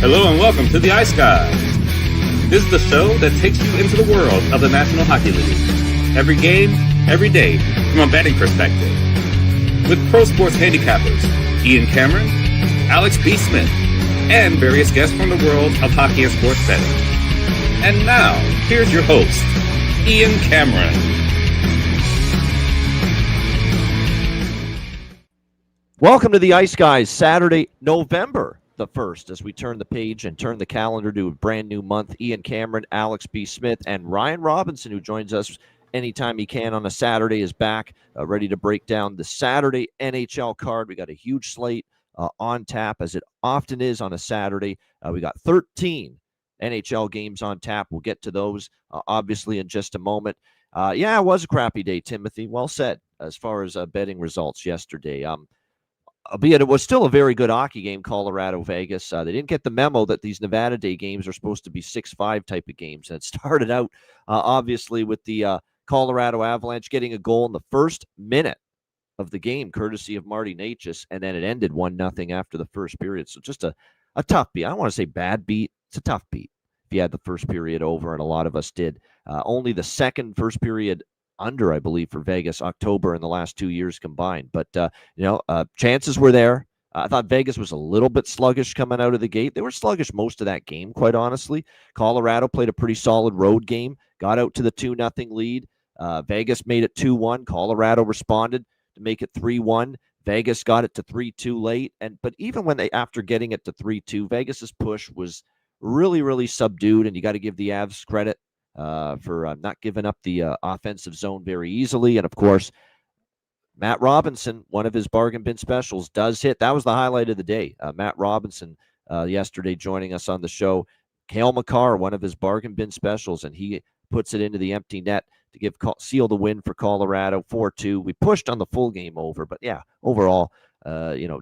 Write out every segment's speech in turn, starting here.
Hello and welcome to the Ice Guys. This is the show that takes you into the world of the National Hockey League. Every game, every day, from a betting perspective. With pro sports handicappers, Ian Cameron, Alex B. Smith, and various guests from the world of hockey and sports betting. And now, here's your host, Ian Cameron. Welcome to the Ice Guys, Saturday, November the 1st, as we turn the page and turn the calendar to a brand new month. Ian Cameron, Alex B. Smith, and Ryan Robinson, who joins us anytime he can on a Saturday, is back, ready to break down the Saturday NHL card. We got a huge slate on tap, as it often is on a Saturday. We got 13 NHL games on tap. We'll get to those, obviously, in just a moment. Yeah, it was a crappy day, Timothy. Well said, as far as betting results yesterday. Albeit it was still a very good hockey game, Colorado-Vegas. They didn't get the memo that these Nevada Day games are supposed to be 6-5 type of games. And it started out, obviously, with the Colorado Avalanche getting a goal in the first minute of the game, courtesy of Marty Necas, and then it ended 1-0 after the first period. So just a tough beat. I don't want to say bad beat. It's a tough beat if you had the first period over, and a lot of us did. Only the second first period under, I believe, for Vegas, October in the last 2 years combined. But, chances were there. I thought Vegas was a little bit sluggish coming out of the gate. They were sluggish most of that game, quite honestly. Colorado played a pretty solid road game, got out to the 2-0 lead. Vegas made it 2-1. Colorado responded to make it 3-1. Vegas got it to 3-2 late. But even after getting it to 3-2, Vegas's push was really, really subdued, and you got to give the Avs credit for not giving up the offensive zone very easily. And, of course, Matt Robinson, one of his bargain bin specials, does hit. That was the highlight of the day. Matt Robinson yesterday joining us on the show. Cale Makar, one of his bargain bin specials, and he puts it into the empty net to seal the win for Colorado, 4-2. We pushed on the full game over, but, yeah, overall,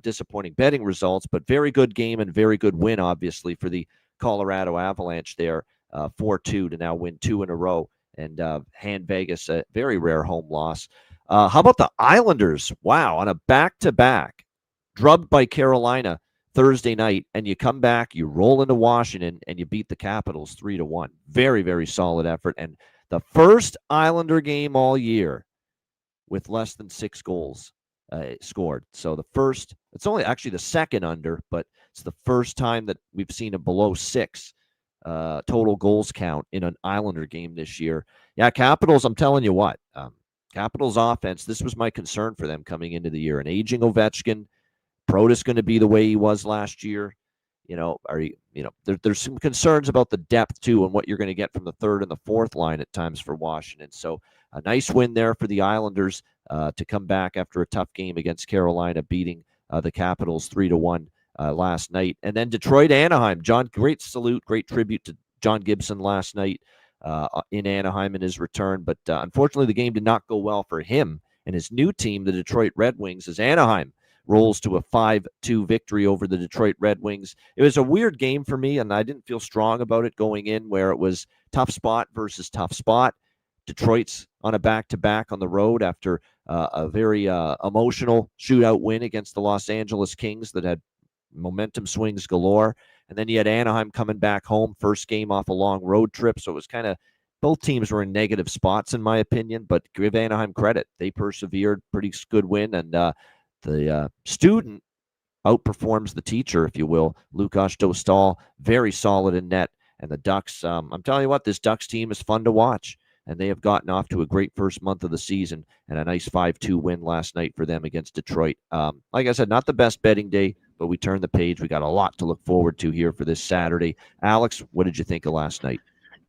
disappointing betting results, but very good game and very good win, obviously, for the Colorado Avalanche there. 4-2 to now win 2 in a row and hand Vegas a very rare home loss. How about the Islanders? Wow, on a back-to-back, drubbed by Carolina Thursday night, and you come back, you roll into Washington, and you beat the Capitals 3-1. Very, very solid effort, and the first Islander game all year with less than 6 goals scored. So it's only actually the second under, but it's the first time that we've seen a below 6 total goals count in an Islander game this year. Yeah, Capitals, I'm telling you what, Capitals offense, this was my concern for them coming into the year. An aging Ovechkin, Protas going to be the way he was last year. There's some concerns about the depth too and what you're going to get from the third and the fourth line at times for Washington. So a nice win there for the Islanders to come back after a tough game against Carolina, beating the Capitals 3-1. Last night. And then Detroit, Anaheim. John, great salute, great tribute to John Gibson last night in Anaheim in his return. But unfortunately, the game did not go well for him and his new team, the Detroit Red Wings, as Anaheim rolls to a 5-2 victory over the Detroit Red Wings. It was a weird game for me, and I didn't feel strong about it going in, where it was tough spot versus tough spot. Detroit's on a back-to-back on the road after a very emotional shootout win against the Los Angeles Kings that had momentum swings galore. And then you had Anaheim coming back home, first game off a long road trip. So it was kind of, both teams were in negative spots, in my opinion, but give Anaheim credit. They persevered, pretty good win. And the student outperforms the teacher, if you will. Lukas Dostal, very solid in net. And the Ducks, I'm telling you what, this Ducks team is fun to watch. And they have gotten off to a great first month of the season and a nice 5-2 win last night for them against Detroit. Like I said, not the best betting day, but we turned the page. We got a lot to look forward to here for this Saturday. Alex, what did you think of last night?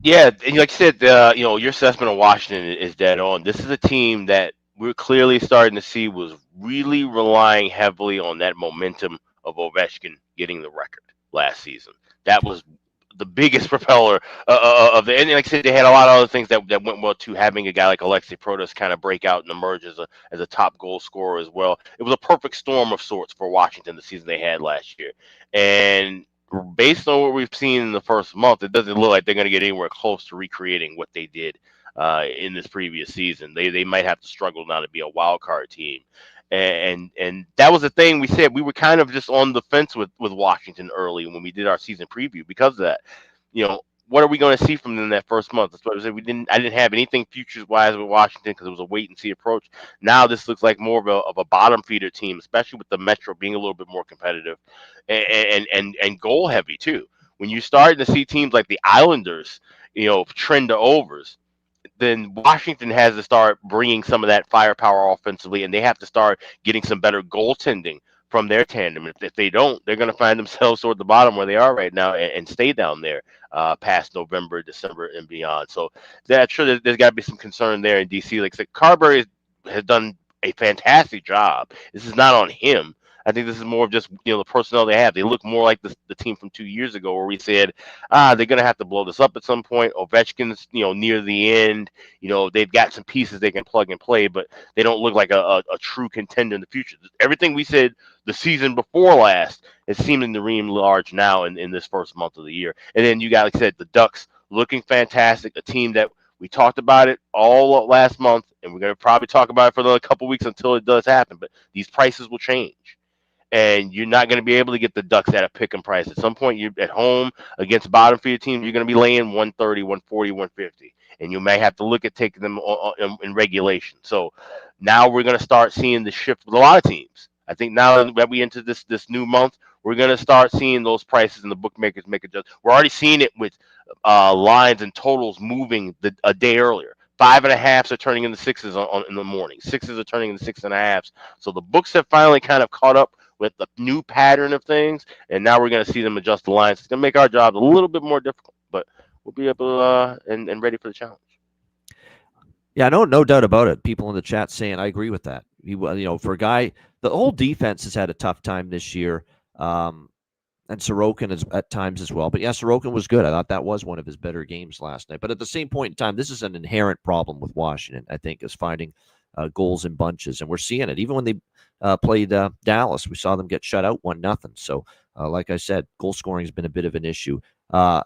Yeah, and like you said, your assessment of Washington is dead on. This is a team that we're clearly starting to see was really relying heavily on that momentum of Ovechkin getting the record last season. That was the biggest propeller of the, and like I said, they had a lot of other things that went well too. Having a guy like Alexei Protas kind of break out and emerge as a top goal scorer as well. It was a perfect storm of sorts for Washington the season they had last year. And based on what we've seen in the first month, it doesn't look like they're going to get anywhere close to recreating what they did in this previous season. They might have to struggle now to be a wild card team. And that was the thing we said. We were kind of just on the fence with Washington early when we did our season preview because of that. What are we going to see from them in that first month? That's what I said. I didn't have anything futures wise with Washington because it was a wait and see approach. Now this looks like more of a bottom feeder team, especially with the Metro being a little bit more competitive and goal heavy too. When you're starting to see teams like the Islanders, trend to overs, then Washington has to start bringing some of that firepower offensively, and they have to start getting some better goaltending from their tandem. If they don't, they're going to find themselves toward the bottom where they are right now and stay down there past November, December, and beyond. So that's sure there's got to be some concern there in DC. Like I said, Carberry has done a fantastic job. This is not on him. I think this is more of just the personnel they have. They look more like the team from 2 years ago, where we said, they're gonna have to blow this up at some point. Ovechkin's near the end. They've got some pieces they can plug and play, but they don't look like a true contender in the future. Everything we said the season before last is seeming to ream large now in this first month of the year. And then you got, like I said, the Ducks looking fantastic. A team that we talked about it all last month, and we're gonna probably talk about it for another couple weeks until it does happen. But these prices will change. And you're not going to be able to get the Ducks at a pick and price. At some point, you're at home against bottom feeder teams, you're going to be laying 130, 140, 150. And you may have to look at taking them in regulation. So now we're going to start seeing the shift with a lot of teams. I think now that we enter this new month, we're going to start seeing those prices and the bookmakers make adjustments. We're already seeing it with lines and totals moving a day earlier. 5.5s are turning into 6s in the morning. 6s are turning into 6.5s. So the books have finally kind of caught up with the new pattern of things, and now we're going to see them adjust the lines. It's going to make our jobs a little bit more difficult, but we'll be able and ready for the challenge. Yeah, no doubt about it. People in the chat saying I agree with that. For a guy, the whole defense has had a tough time this year, and Sorokin is at times as well. But yeah, Sorokin was good. I thought that was one of his better games last night. But at the same point in time, this is an inherent problem with Washington, I think, is finding goals in bunches, and we're seeing it. Even when they played Dallas, we saw them get shut out 1-0. So, like I said, goal scoring has been a bit of an issue. I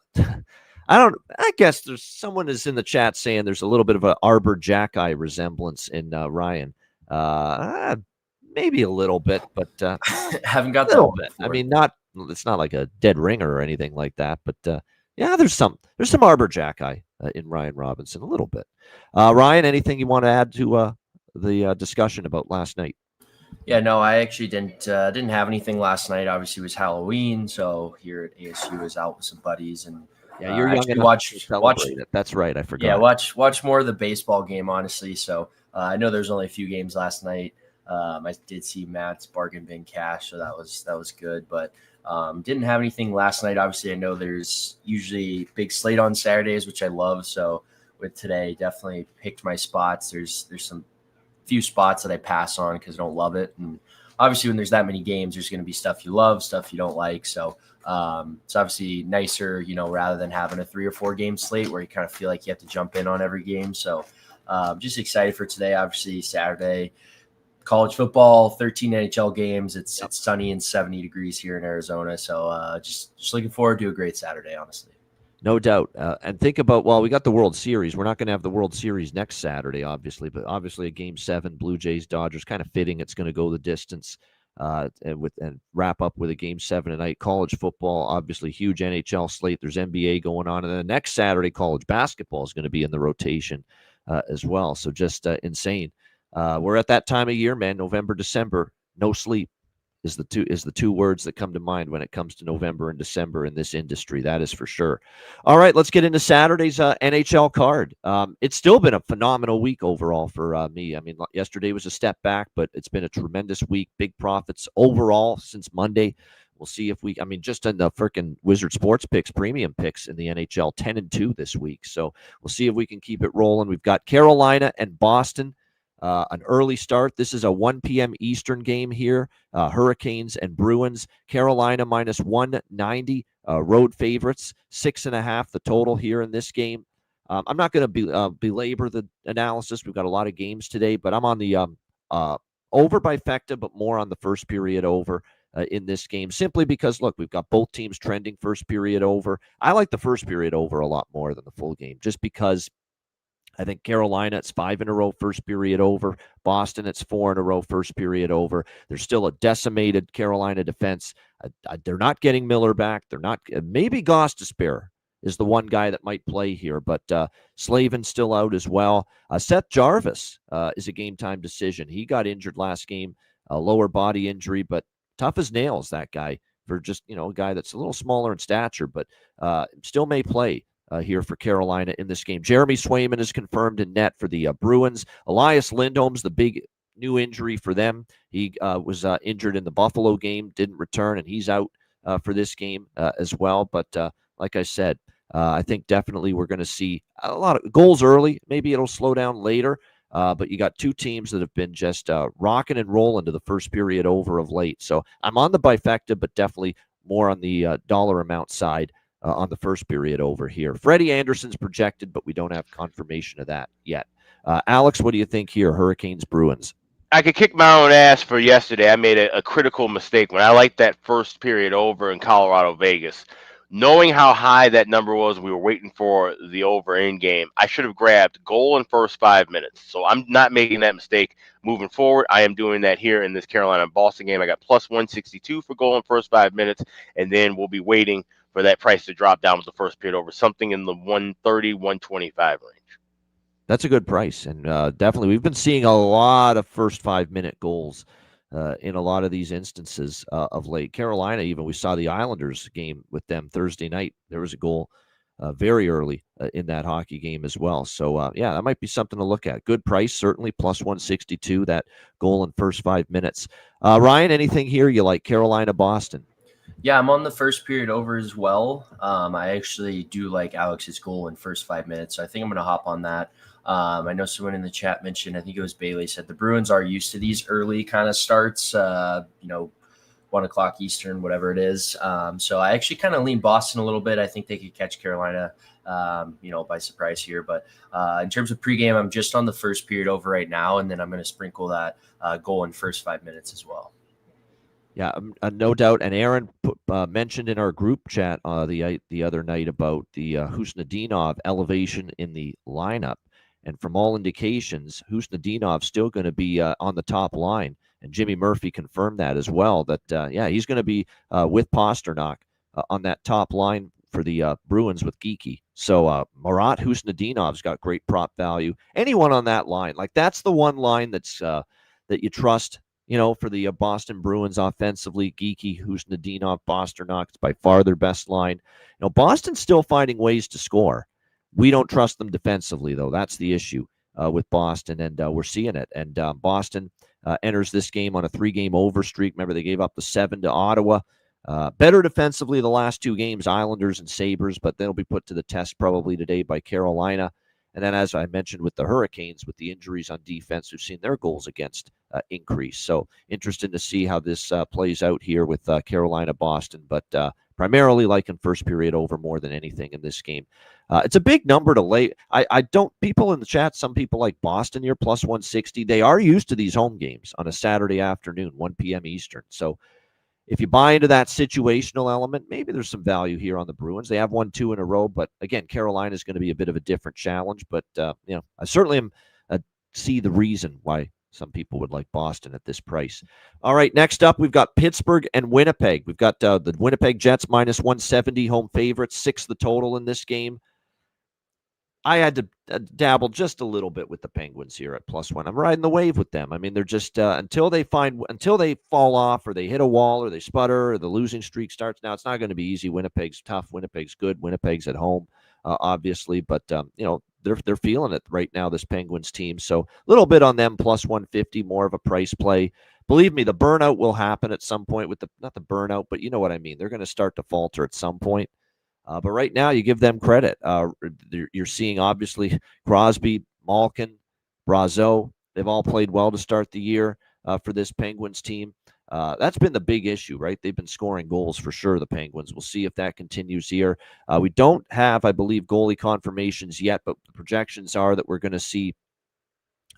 guess there's someone is in the chat saying there's a little bit of an Arbor Jackeye resemblance in Ryan. Maybe a little bit, but haven't got a little that bit. I mean, it's not like a dead ringer or anything like that, but yeah, there's some Arbor Jackeye in Ryan Robinson a little bit. Ryan, anything you want to add to the discussion about last night? Yeah, no, I actually didn't have anything last night. Obviously, it was Halloween, so here at ASU, I was out with some buddies, and yeah, you're young enough to celebrate it. That's right, I forgot. Yeah, watch more of the baseball game, honestly. So I know there's only a few games last night. I did see Matt's bargain bin cash, so that was good, but didn't have anything last night. Obviously, I know there's usually big slate on Saturdays, which I love. So with today, definitely picked my spots. There's some few spots that I pass on because I don't love it. And obviously when there's that many games, there's going to be stuff you love, stuff you don't like. So it's obviously nicer, rather than having a 3 or 4 game slate where you kind of feel like you have to jump in on every game. So just excited for today. Obviously Saturday, college football, 13 NHL games. It's sunny and 70 degrees here in Arizona. So just looking forward to a great Saturday, honestly. No doubt. And think about, we got the World Series. We're not going to have the World Series next Saturday, obviously, but obviously a Game 7, Blue Jays, Dodgers, kind of fitting. It's going to go the distance and wrap up with a Game 7 tonight. College football, obviously huge NHL slate. There's NBA going on. And then the next Saturday, college basketball is going to be in the rotation as well. So just insane. We're at that time of year, man, November, December, no sleep. Is the two words that come to mind when it comes to November and December in this industry. That is for sure. All right, let's get into Saturday's NHL card. It's still been a phenomenal week overall for me. I mean, yesterday was a step back, but it's been a tremendous week. Big profits overall since Monday. We'll see if just in the freaking Wizard Sports picks, premium picks in the NHL, 10-2 this week. So we'll see if we can keep it rolling. We've got Carolina and Boston. An early start. This is a 1 p.m. Eastern game here. Hurricanes and Bruins. Carolina minus 190. Road favorites. 6.5 the total here in this game. I'm not going to belabor the analysis. We've got a lot of games today, but I'm on the over by Fecta, but more on the first period over in this game, simply because, look, we've got both teams trending first period over. I like the first period over a lot more than the full game, just because I think Carolina, it's 5 in a row, first period over. Boston, it's 4 in a row, first period over. There's still a decimated Carolina defense. They're not getting Miller back. They're not. Maybe Gostisbehere is the one guy that might play here, but Slavin's still out as well. Seth Jarvis is a game-time decision. He got injured last game, a lower body injury, but tough as nails, that guy, for just, a guy that's a little smaller in stature, but still may play here for Carolina in this game. Jeremy Swayman is confirmed in net for the Bruins. Elias Lindholm's the big new injury for them. He was injured in the Buffalo game, didn't return, and he's out for this game as well. But like I said, I think definitely we're going to see a lot of goals early. Maybe it'll slow down later. But you got two teams that have been just rocking and rolling to the first period over of late. So I'm on the bifecta, but definitely more on the dollar amount side on the first period over here. Freddie Anderson's projected, but we don't have confirmation of that yet. Alex, what do you think here? Hurricanes, Bruins. I could kick my own ass for yesterday. I made a critical mistake when I liked that first period over in Colorado, Vegas. Knowing how high that number was, we were waiting for the over in game. I should have grabbed goal in first 5 minutes. So I'm not making that mistake moving forward. I am doing that here in this Carolina-Boston game. I got plus 162 for goal in first 5 minutes, and then we'll be waiting for that price to drop down with the first period over, something in the 130, 125 range. That's a good price, and definitely we've been seeing a lot of first 5 minute goals in a lot of these instances of late. Carolina, even we saw the Islanders game with them Thursday night. There was a goal very early in that hockey game as well. So, yeah, that might be something to look at. Good price, certainly, plus 162, that goal in first 5 minutes. Ryan, anything here you like? Carolina, Boston? Yeah, I'm on the first period over as well. I actually do like Alex's goal in first 5 minutes, so I think I'm going to hop on that. I know someone in the chat mentioned, I think it was Bailey, said the Bruins are used to these early kind of starts, 1 o'clock Eastern, whatever it is. So I actually kind of lean Boston a little bit. I think they could catch Carolina, by surprise here. But in terms of pregame, I'm just on the first period over right now, and then I'm going to sprinkle that goal in first 5 minutes as well. Yeah, no doubt. And Aaron mentioned in our group chat the other night about the Husnudinov elevation in the lineup. And from all indications, Husnudinov still going to be on the top line. And Jimmy Murphy confirmed that as well, that, he's going to be with Pasternak on that top line for the Bruins with Geeky. So Marat Husnudinov's got great prop value. Anyone on that line, like that's the one line that's that you trust, for the Boston Bruins offensively. Geeky, Husnudinov, Pasternak, it's by far their best line. Boston's still finding ways to score. We don't trust them defensively, though. That's the issue with Boston, and we're seeing it. And Boston enters this game on a 3-game over streak. Remember, they gave up the 7 to Ottawa. Better defensively the last 2 games, Islanders and Sabres, but they'll be put to the test probably today by Carolina. And then, as I mentioned, with the Hurricanes, with the injuries on defense, we've seen their goals against increase. So interested to see how this plays out here with Carolina-Boston, but primarily liking first period over more than anything in this game. It's a big number to lay. I don't, people in the chat, some people like Boston here, plus 160. They are used to these home games on a Saturday afternoon, 1 p.m. Eastern. So if you buy into that situational element, maybe there's some value here on the Bruins. They have won 2 in a row, but again, Carolina is going to be a bit of a different challenge. But, I certainly see the reason why some people would like Boston at this price. All right, next up, we've got Pittsburgh and Winnipeg. We've got the Winnipeg Jets minus 170 home favorites, 6 the total in this game. I had to dabble just a little bit with the Penguins here at +1. I'm riding the wave with them. I mean, they're just until they fall off or they hit a wall or they sputter or the losing streak starts. Now, it's not going to be easy. Winnipeg's tough. Winnipeg's good. Winnipeg's at home, obviously, but they're feeling it right now, this Penguins team. So a little bit on them, plus 150, more of a price play. Believe me, the burnout will happen at some point with not the burnout, but you know what I mean. They're going to start to falter at some point. But right now, you give them credit. You're seeing, obviously, Crosby, Malkin, Brazeau. They've all played well to start the year for this Penguins team. That's been the big issue, right? They've been scoring goals for sure, the Penguins. We'll see if that continues here. We don't have, I believe, goalie confirmations yet, but the projections are that we're going to see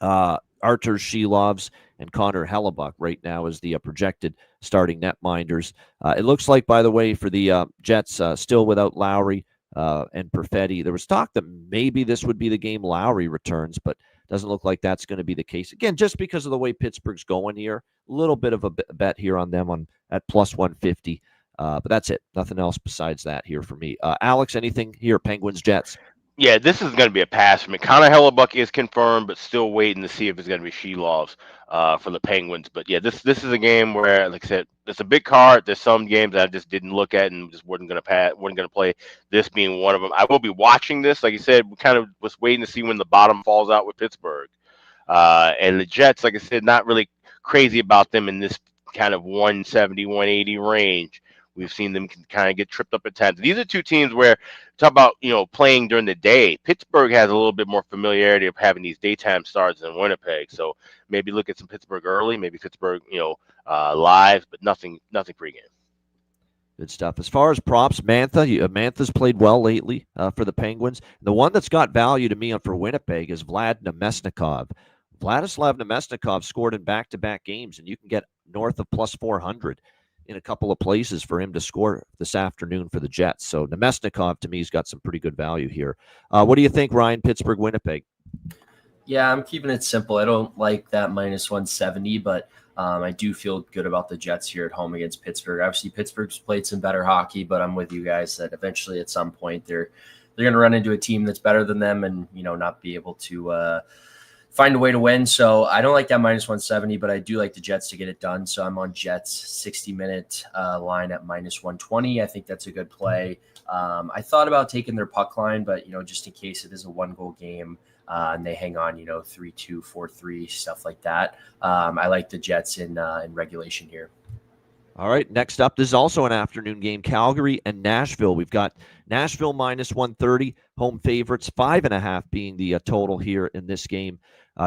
Artur Shilovs and Connor Hellebuck right now as the projected starting netminders. It looks like, by the way, for the Jets, still without Lowry, and Perfetti. There was talk that maybe this would be the game Lowry returns, but doesn't look like that's going to be the case. Again, just because of the way Pittsburgh's going here, a little bit of a bet here on them at plus 150. But that's it. Nothing else besides that here for me. Alex, anything here? Penguins, Jets. Yeah, this is going to be a pass for me. Connor Hellebuck is confirmed, but still waiting to see if it's going to be Shelovs for the Penguins. But yeah, this is a game where, like I said, it's a big card. There's some games that I just didn't look at and just wasn't going to play. This being one of them. I will be watching this. Like you said, we kind of was waiting to see when the bottom falls out with Pittsburgh. And the Jets, like I said, not really crazy about them in this kind of 170, 180 range. We've seen them kind of get tripped up at times. These are two teams where talk about, playing during the day. Pittsburgh has a little bit more familiarity of having these daytime starts than Winnipeg. So maybe look at some Pittsburgh early, maybe Pittsburgh, live, but nothing pregame. Good stuff. As far as props, Mantha's played well lately for the Penguins. The one that's got value to me for Winnipeg is Vlad Namestnikov. Vladislav Namestnikov scored in back-to-back games, and you can get north of plus 400 in a couple of places for him to score this afternoon for the Jets. So Namestnikov, to me, has got some pretty good value here. What do you think, Ryan? Pittsburgh, Winnipeg? Yeah, I'm keeping it simple. I don't like that minus 170, but I do feel good about the Jets here at home against Pittsburgh. Obviously, Pittsburgh's played some better hockey, but I'm with you guys that eventually at some point they're going to run into a team that's better than them and, not be able to find a way to win. So I don't like that minus 170, but I do like the Jets to get it done. So I'm on Jets 60-minute line at minus 120. I think that's a good play. I thought about taking their puck line, but, just in case it is a 1-goal game and they hang on, 3-2, 4-3, stuff like that. I like the Jets in regulation here. All right, next up, this is also an afternoon game, Calgary and Nashville. We've got Nashville minus 130, home favorites, 5.5 being the total here in this game.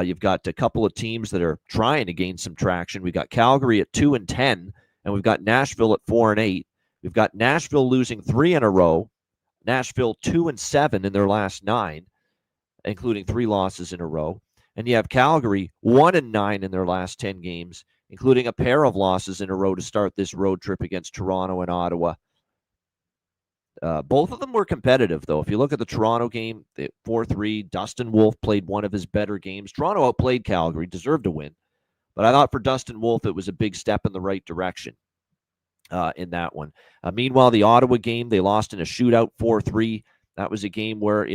You've got a couple of teams that are trying to gain some traction. We've got Calgary at 2-10, and we've got Nashville at 4-8. We've got Nashville losing 3 in a row, Nashville 2-7 in their last 9, including 3 losses in a row. And you have Calgary 1-9 in their last 10 games, including a pair of losses in a row to start this road trip against Toronto and Ottawa. Both of them were competitive, though. If you look at the Toronto game, 4-3, Dustin Wolf played one of his better games. Toronto outplayed Calgary, deserved to win. But I thought for Dustin Wolf, it was a big step in the right direction in that one. Meanwhile, the Ottawa game, they lost in a shootout 4-3. That was a game where,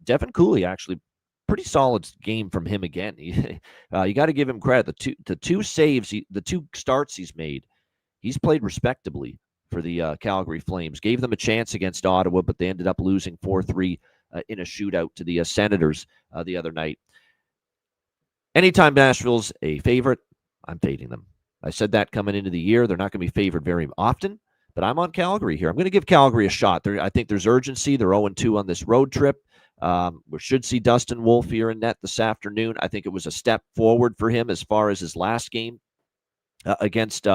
Devin Cooley actually, pretty solid game from him again. You got to give him credit. The two saves, the 2 starts he's made, he's played respectably for the Calgary Flames. Gave them a chance against Ottawa, but they ended up losing 4-3 in a shootout to the Senators the other night. Anytime Nashville's a favorite, I'm fading them. I said that coming into the year. They're not going to be favored very often, but I'm on Calgary here. I'm going to give Calgary a shot. I think there's urgency. They're 0-2 on this road trip. We should see Dustin Wolf here in net this afternoon. I think it was a step forward for him as far as his last game against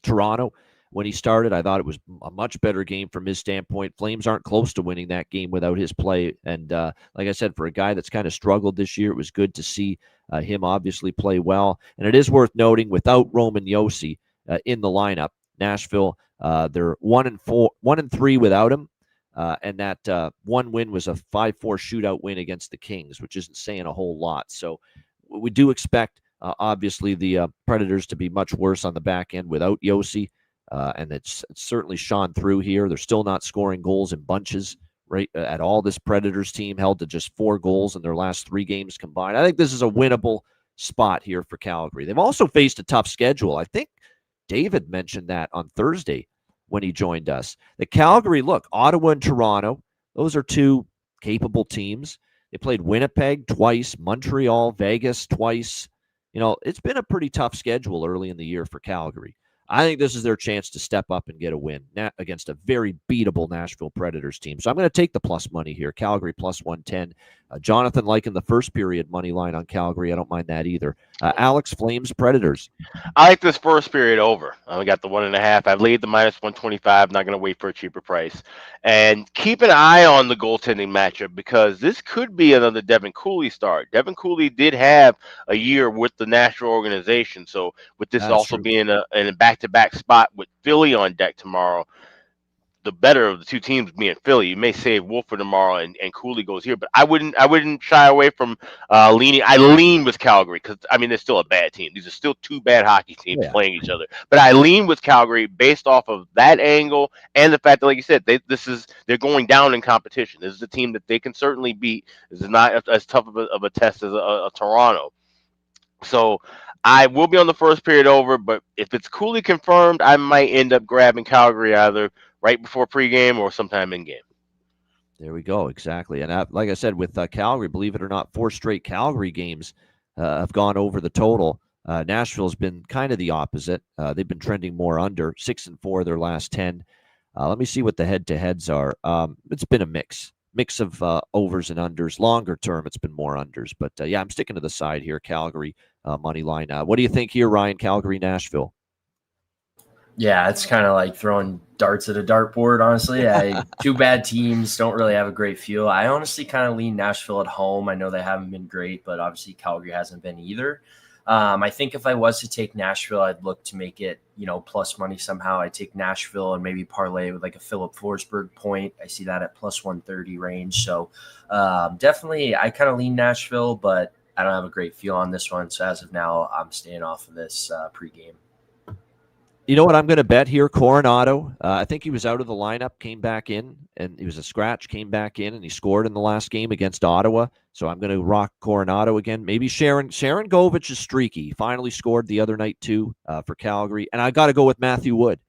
Toronto. When he started, I thought it was a much better game from his standpoint. Flames aren't close to winning that game without his play. And like I said, for a guy that's kind of struggled this year, it was good to see him obviously play well. And it is worth noting, without Roman Josi in the lineup, Nashville, they're 1-3 without him. And that one win was a 5-4 shootout win against the Kings, which isn't saying a whole lot. So we do expect, obviously, the Predators to be much worse on the back end without Josi. And it's certainly shone through here. They're still not scoring goals in bunches right at all. This Predators team held to just 4 goals in their last 3 games combined. I think this is a winnable spot here for Calgary. They've also faced a tough schedule. I think David mentioned that on Thursday when he joined us. The Calgary, look, Ottawa and Toronto, those are 2 capable teams. They played Winnipeg twice, Montreal, Vegas twice. It's been a pretty tough schedule early in the year for Calgary. I think this is their chance to step up and get a win against a very beatable Nashville Predators team. So I'm going to take the plus money here. Calgary plus 110. Jonathan liking the first period money line on Calgary. I don't mind that either. Alex, Flames, Predators. I like this first period over. I got the 1.5. I've laid the minus 125. Not going to wait for a cheaper price. And keep an eye on the goaltending matchup, because this could be another Devin Cooley start. Devin Cooley did have a year with the Nashville organization. So with this also being in a back-to-back spot with Philly on deck tomorrow, the better of the two teams being Philly. You may save Wolf for tomorrow and Cooley goes here, but I wouldn't shy away from leaning. I lean with Calgary because I mean they're still a bad team. These are still two bad hockey teams playing each other. But I lean with Calgary based off of that angle and the fact that, like you said, they're going down in competition. This is a team that they can certainly beat. This is not as tough of a test as a Toronto. So I will be on the first period over, but if it's Cooley confirmed, I might end up grabbing Calgary either right before pregame or sometime in game. There we go. Exactly. And like I said, with Calgary, believe it or not, 4 straight Calgary games have gone over the total. Nashville's been kind of the opposite. They've been trending more under, 6-4 their last 10. Let me see what the head-to-heads are. It's been a mix of overs and unders. Longer term, it's been more unders. But, yeah, I'm sticking to the side here, Calgary money line. What do you think here, Ryan? Calgary, Nashville? Yeah, it's kind of like throwing darts at a dartboard, honestly. Two bad teams don't really have a great feel. I honestly kind of lean Nashville at home. I know they haven't been great, but obviously Calgary hasn't been either. I think if I was to take Nashville, I'd look to make it, plus money somehow. I'd take Nashville and maybe parlay with like a Philip Forsberg point. I see that at plus 130 range. So definitely I kind of lean Nashville, but I don't have a great feel on this one. So as of now, I'm staying off of this pregame. You know what I'm going to bet here? Coronado. I think he was out of the lineup, came back in, and he was a scratch, came back in, and he scored in the last game against Ottawa. So I'm going to rock Coronado again. Maybe Sharon Govich is streaky. He finally scored the other night, too, for Calgary. And I got to go with Matthew Wood.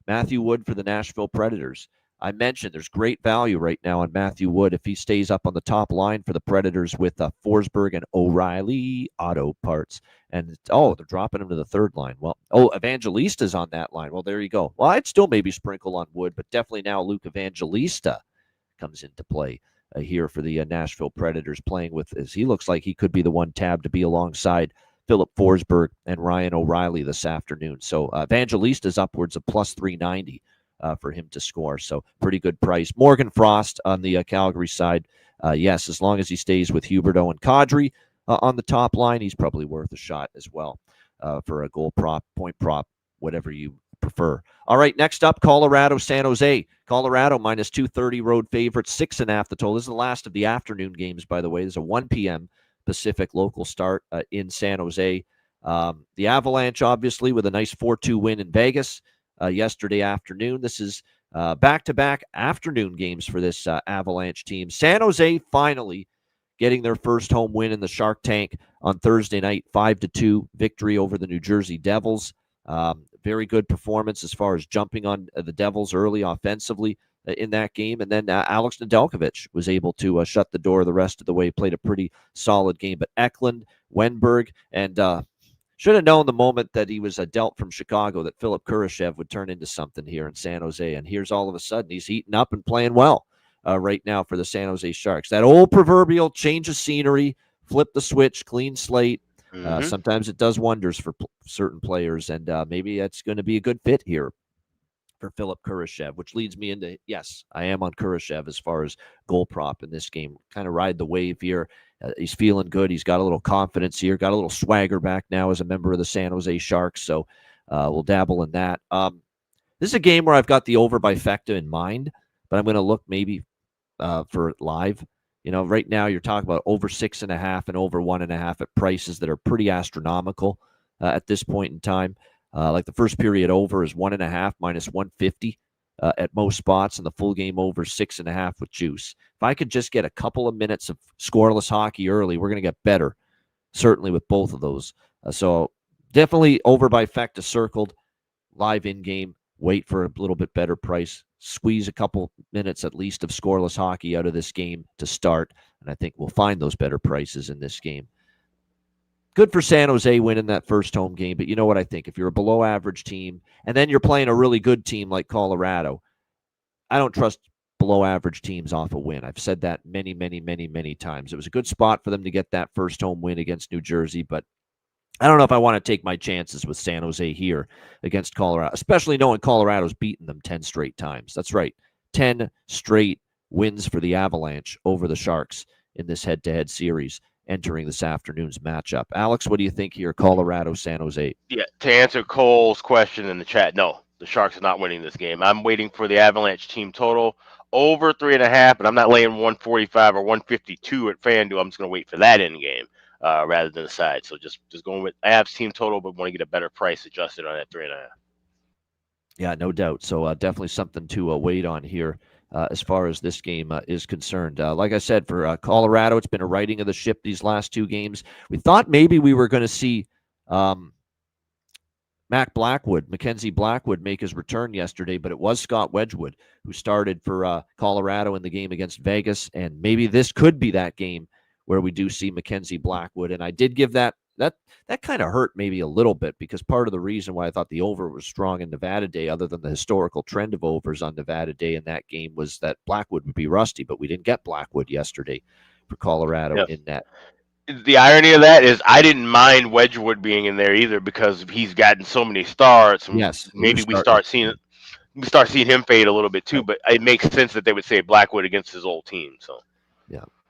Matthew Wood for the Nashville Predators. I mentioned there's great value right now on Matthew Wood if he stays up on the top line for the Predators with Forsberg and O'Reilly Auto Parts. And, they're dropping him to the third line. Well, Evangelista's on that line. Well, there you go. Well, I'd still maybe sprinkle on Wood, but definitely now Luke Evangelista comes into play here for the Nashville Predators, playing with, as he looks like he could be the one tab to be alongside Philip Forsberg and Ryan O'Reilly this afternoon. So Evangelista's upwards of plus 390. For him to score. So pretty good price. Morgan Frost on the Calgary side. Yes, as long as he stays with Huberdeau and Kadri on the top line, he's probably worth a shot as well for a goal prop, point prop, whatever you prefer. All right, next up, Colorado, San Jose. Colorado minus 230 road favorite, 6.5 the total. This is the last of the afternoon games, by the way. There's a 1 p.m. Pacific local start in San Jose. The Avalanche, obviously, with a nice 4-2 win in Vegas yesterday afternoon. This is back-to-back afternoon games for this Avalanche team. San Jose finally getting their first home win in the Shark Tank on Thursday night, 5-2 victory over the New Jersey Devils. Very good performance as far as jumping on the Devils early offensively in that game. And then Alex Nedeljkovic was able to shut the door the rest of the way, played a pretty solid game. But Eklund, Wenberg, and should have known the moment that he was dealt from Chicago that Philip Kurashev would turn into something here in San Jose. And here's all of a sudden he's heating up and playing well right now for the San Jose Sharks. That old proverbial change of scenery, flip the switch, clean slate. Sometimes it does wonders for certain players, and maybe that's going to be a good fit here for Philip Kurashev, which leads me into, yes, I am on Kurashev as far as goal prop in this game. Kind of ride the wave here. He's feeling good. He's got a little confidence here, got a little swagger back now as a member of the San Jose Sharks, so we'll dabble in that. This is a game where I've got the over by Fecta in mind, but I'm going to look maybe for it live. Right now you're talking about over 6.5 and over 1.5 at prices that are pretty astronomical at this point in time. Like the first period over is 1.5 minus 150 at most spots, and the full game over 6.5 with juice. If I could just get a couple of minutes of scoreless hockey early, we're going to get better, certainly with both of those. So definitely over by Fecta circled, live in game, wait for a little bit better price, squeeze a couple minutes at least of scoreless hockey out of this game to start, and I think we'll find those better prices in this game. Good for San Jose winning that first home game, but you know what I think? If you're a below average team and then you're playing a really good team like Colorado, I don't trust below average teams off a win. I've said that many, many, many, many times. It was a good spot for them to get that first home win against New Jersey, but I don't know if I want to take my chances with San Jose here against Colorado, especially knowing Colorado's beaten them 10 straight times. That's right, 10 straight wins for the Avalanche over the Sharks in this head-to-head series entering this afternoon's matchup. Alex, what do you think here, Colorado, San Jose? Yeah, to answer Cole's question in the chat, no. the Sharks are not winning this game. I'm waiting for the Avalanche team total over 3.5, but I'm not laying 145 or 152 at FanDuel. I'm just going to wait for that in game rather than the side. So just going with Avs team total, but want to get a better price adjusted on that 3.5. Yeah, no doubt. So definitely something to wait on here as far as this game is concerned. Like I said, for Colorado, it's been a righting of the ship these last 2 games. We thought maybe we were going to see Mackenzie Blackwood make his return yesterday, but it was Scott Wedgwood who started for Colorado in the game against Vegas, and maybe this could be that game where we do see Mackenzie Blackwood. And I did give that kind of hurt maybe a little bit, because part of the reason why I thought the over was strong in Nevada Day, other than the historical trend of overs on Nevada Day in that game, was that Blackwood would be rusty, but we didn't get Blackwood yesterday for Colorado in net. The irony of that is I didn't mind Wedgwood being in there either, because he's gotten so many starts. Yes, maybe we start seeing him fade a little bit too. But it makes sense that they would say Blackwood against his old team. So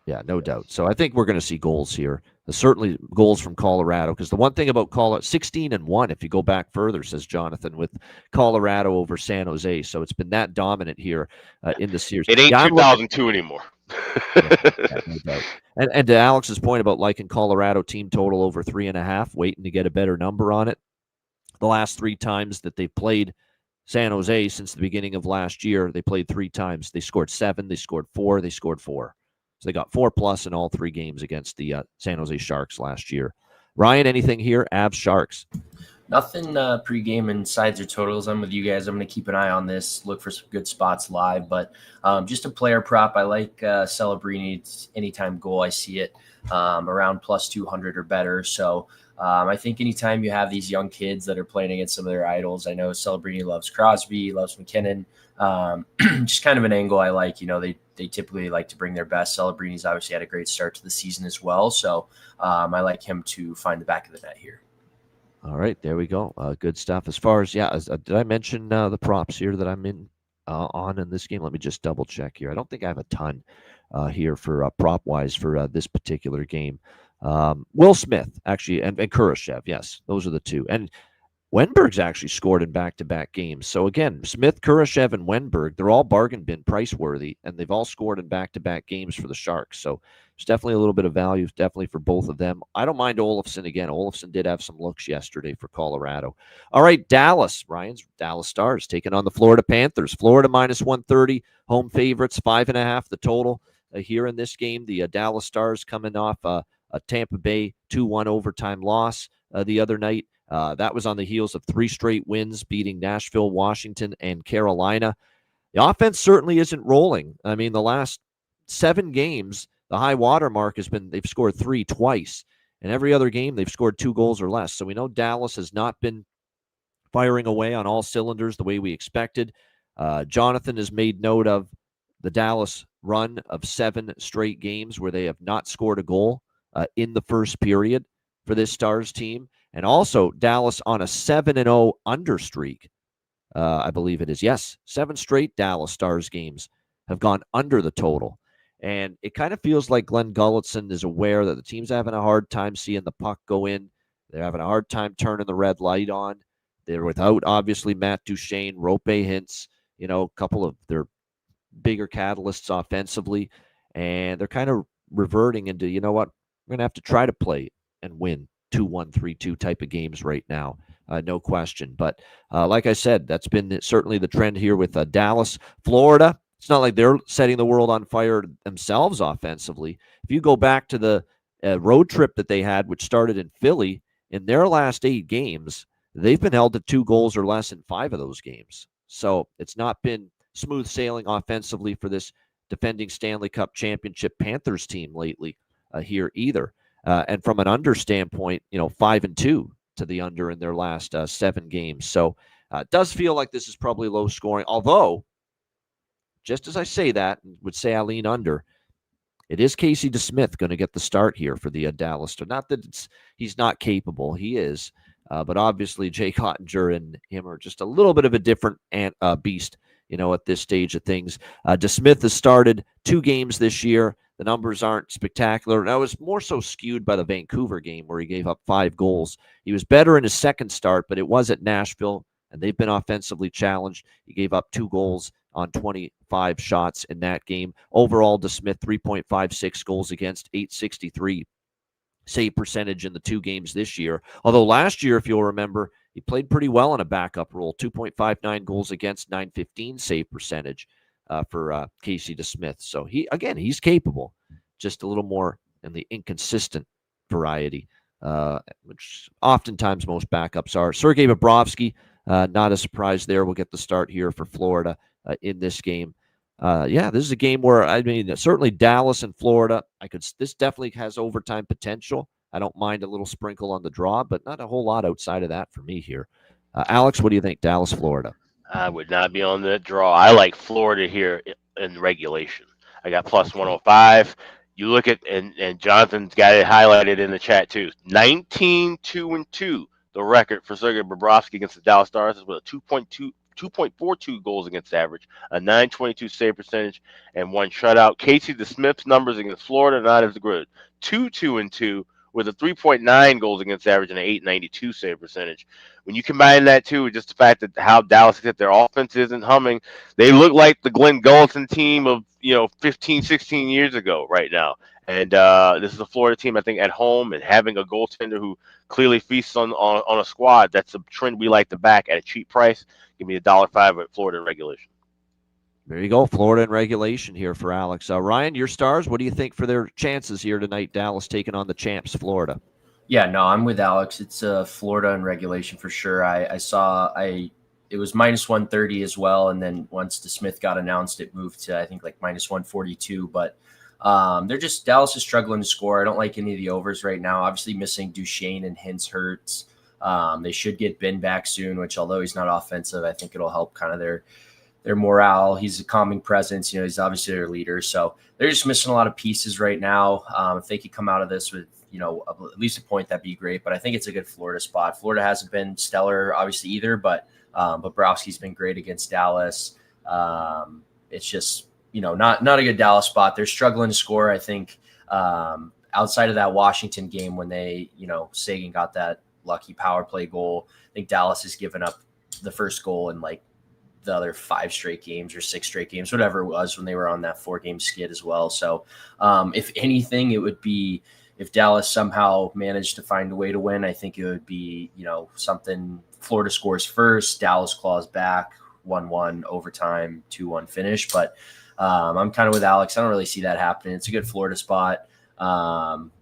yeah, no doubt. So I think we're going to see goals here. Certainly goals from Colorado, because the one thing about Colorado, 16-1, if you go back further, says Jonathan, with Colorado over San Jose. So it's been that dominant here in the series. It ain't 2002 anymore. No doubt. And to Alex's point about liking Colorado team total over 3.5, waiting to get a better number on it. The last 3 times that they've played San Jose since the beginning of last year, they played 3 times. They scored 7, they scored 4, they scored 4. So they got 4+ in all 3 games against the San Jose Sharks last year. Ryan, anything here? Avs Sharks. Nothing pregame and sides or totals. I'm with you guys. I'm going to keep an eye on this, look for some good spots live. But just a player prop. I like Celebrini's anytime goal. I see it around plus 200 or better. So I think anytime you have these young kids that are playing against some of their idols, I know Celebrini loves Crosby, loves McKinnon. Just kind of an angle I like. They typically like to bring their best. Celebrini's obviously had a great start to the season as well. So I like him to find the back of the net here. All right, there we go. Good stuff. As far as, did I mention the props here that I'm in this game? Let me just double check here. I don't think I have a ton here for prop-wise for this particular game. Will Smith, actually, and Kurashev, yes, those are the 2. And Wenberg's actually scored in back-to-back games. So, again, Smith, Kurashev, and Wenberg, they're all bargain bin price-worthy, and they've all scored in back-to-back games for the Sharks. So, there's definitely a little bit of value, definitely for both of them. I don't mind Olofsson again. Olofsson did have some looks yesterday for Colorado. All right, Dallas. Ryan's Dallas Stars taking on the Florida Panthers. Florida minus 130, home favorites, 5.5 the total here in this game. The Dallas Stars coming off a Tampa Bay 2-1 overtime loss the other night. That was on the heels of 3 straight wins, beating Nashville, Washington, and Carolina. The offense certainly isn't rolling. I mean, the last 7 games, the high water mark has been they've scored 3 twice. And every other game, they've scored 2 goals or less. So we know Dallas has not been firing away on all cylinders the way we expected. Jonathan has made note of the Dallas run of 7 straight games where they have not scored a goal in the first period for this Stars team. And also Dallas on a 7-0 under streak. I believe it is. Yes, 7 straight Dallas Stars games have gone under the total. And it kind of feels like Glenn Gulletson is aware that the team's having a hard time seeing the puck go in. They're having a hard time turning the red light on. They're without, obviously, Matt Duchene, Rope Hintz, a couple of their bigger catalysts offensively. And they're kind of reverting into, you know what, we're going to have to try to play and win 2-1, 3-2 type of games right now. No question. But like I said, that's been certainly the trend here with Dallas. Florida, it's not like they're setting the world on fire themselves offensively. If you go back to the road trip that they had, which started in Philly, in their last 8 games, they've been held to 2 goals or less in 5 of those games. So it's not been smooth sailing offensively for this defending Stanley Cup championship Panthers team lately here either. And from an under standpoint, 5-2 to the under in their last 7 games. So it does feel like this is probably low scoring, although just as I say that, would say I lean under, it is Casey DeSmith going to get the start here for the Dallas. Not that he's not capable. He is. But obviously Jake Ottinger and him are just a little bit of a different beast, at this stage of things. DeSmith has started 2 games this year. The numbers aren't spectacular. That was more so skewed by the Vancouver game where he gave up 5 goals. He was better in his second start, but it was at Nashville. and they've been offensively challenged. He gave up 2 goals on 25 shots in that game. Overall, DeSmith 3.56 goals against, 863 save percentage in the 2 games this year. Although last year, if you'll remember, he played pretty well in a backup role, 2.59 goals against, 915 save percentage for Casey DeSmith. So he's capable, just a little more in the inconsistent variety, which oftentimes most backups are. Sergei Bobrovsky, not a surprise there. We'll get the start here for Florida in this game. This is a game where, I mean, certainly Dallas and Florida, this definitely has overtime potential. I don't mind a little sprinkle on the draw, but not a whole lot outside of that for me here. Alex, what do you think? Dallas, Florida. I would not be on the draw. I like Florida here in regulation. I got plus 105. You look at, and Jonathan's got it highlighted in the chat too. 19-2-2, the record for Sergei Bobrovsky against the Dallas Stars is with a 2.42 goals against average, a 922 save percentage, and 1 shutout. Casey DeSmith's numbers against Florida not as good. 2-2-2 with a 3.9 goals against average and an 892 save percentage. When you combine that too with just the fact that how Dallas hit their offense isn't humming, they look like the Glenn Gullison team of 15, 16 years ago right now. And this is a Florida team, I think, at home, and having a goaltender who clearly feasts on a squad. That's a trend we like to back at a cheap price. Give me $1.05 at Florida in regulation. There you go. Florida in regulation here for Alex. Ryan, your Stars, what do you think for their chances here tonight? Dallas taking on the champs, Florida. Yeah, no, I'm with Alex. It's Florida in regulation for sure. I saw it was minus 130 as well, and then once DeSmith got announced, it moved to I think like minus 142. But Dallas is struggling to score. I don't like any of the overs right now. Obviously missing Duchesne and Hintz hurts. They should get Ben back soon, which although he's not offensive, I think it'll help kind of their morale. He's a calming presence. He's obviously their leader. So they're just missing a lot of pieces right now. If they could come out of this with, at least a point, that'd be great. But I think it's a good Florida spot. Florida hasn't been stellar, obviously, either, but Bobrovsky's been great against Dallas. It's just, not a good Dallas spot. They're struggling to score, I think, outside of that Washington game when they, Sagan got that lucky power play goal. I think Dallas has given up the first goal in like the other 5 straight games or 6 straight games, whatever it was, when they were on that 4-game skid as well. So if anything, it would be if Dallas somehow managed to find a way to win, I think it would be, something Florida scores first, Dallas claws back, 1-1 overtime, 2-1 finish. But I'm kind of with Alex. I don't really see that happening. It's a good Florida spot.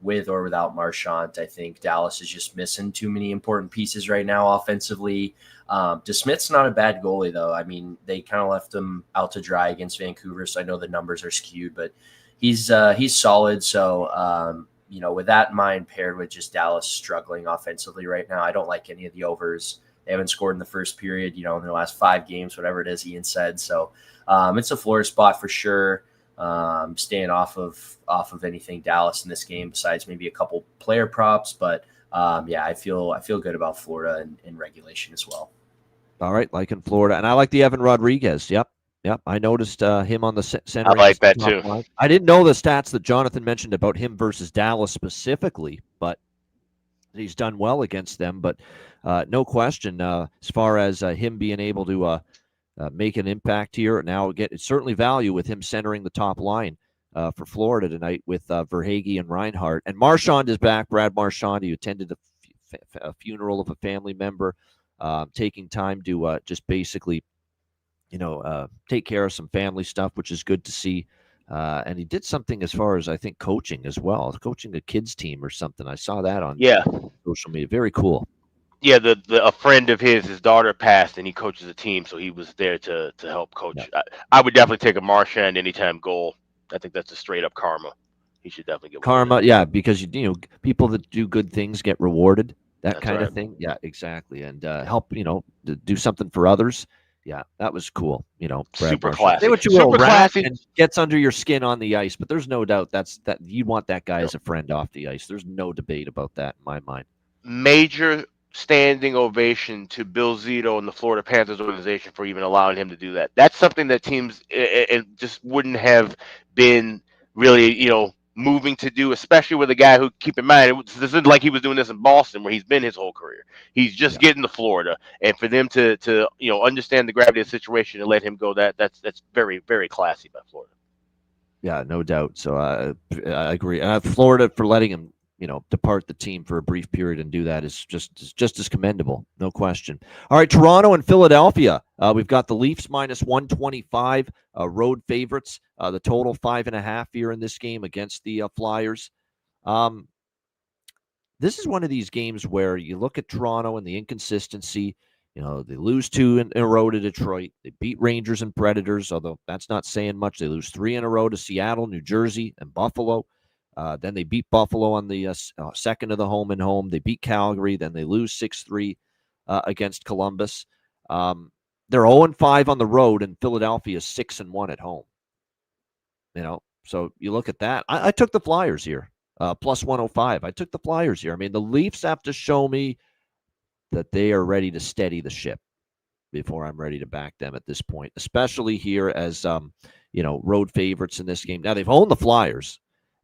With or without Marchand, I think Dallas is just missing too many important pieces right now offensively. DeSmith's not a bad goalie, though. I mean, they kind of left him out to dry against Vancouver, so I know the numbers are skewed, but he's solid. So, with that in mind, paired with just Dallas struggling offensively right now, I don't like any of the overs. They haven't scored in the first period, in their last 5 games, whatever it is Ian said. So it's a Florida spot for sure. Staying off of anything Dallas in this game besides maybe a couple player props, but I feel good about Florida in regulation as well. All right, like in Florida, and I like the Evan Rodriguez. Yep. I noticed him on the center. I like that too. Line. I didn't know the stats that Jonathan mentioned about him versus Dallas specifically, but he's done well against them. But no question, as far as him being able to make an impact here. Now it's certainly value with him centering the top line for Florida tonight with Verhaeghe and Reinhart. And Marchand is back. Brad Marchand, who attended a funeral of a family member, taking time to just basically, take care of some family stuff, which is good to see. And he did something as far as, I think, coaching as well, coaching a kids team or something. I saw that on social media. Very cool. Yeah, a friend of his daughter passed, and he coaches a team, so he was there to help coach. Yeah. I would definitely take a Marchand anytime goal. I think that's a straight up karma. He should definitely get karma. Yeah, because people that do good things get rewarded. That's kind of thing. Yeah, exactly, and help to do something for others. Yeah, that was cool. Brad super Marchand. classy. Say what you will, classy. And gets under your skin on the ice, but there's no doubt that you want that guy as a friend off the ice. There's no debate about that in my mind. Major standing ovation to Bill Zito and the Florida Panthers organization for even allowing him to do that. That's something that teams it just wouldn't have been really, moving to do, especially with a guy who, keep in mind, this isn't like he was doing this in Boston where he's been his whole career. He's just getting to Florida, and for them to understand the gravity of the situation and let him go, that's very, very classy by Florida. Yeah, no doubt. So I agree. Florida for letting him, depart the team for a brief period and do that is just as commendable, no question. All right, Toronto and Philadelphia. We've got the Leafs minus 125, road favorites. The total 5.5 here in this game against the Flyers. This is one of these games where you look at Toronto and the inconsistency. They lose 2 in a row to Detroit. They beat Rangers and Predators, although that's not saying much. They lose 3 in a row to Seattle, New Jersey, and Buffalo. Then they beat Buffalo on the second of the home and home. They beat Calgary. Then they lose 6-3 against Columbus. They're 0-5 on the road, and Philadelphia is 6-1 at home. So you look at that. I took the Flyers here, plus 105. I took the Flyers here. I mean, the Leafs have to show me that they are ready to steady the ship before I'm ready to back them at this point, especially here as, road favorites in this game. Now, they've owned the Flyers.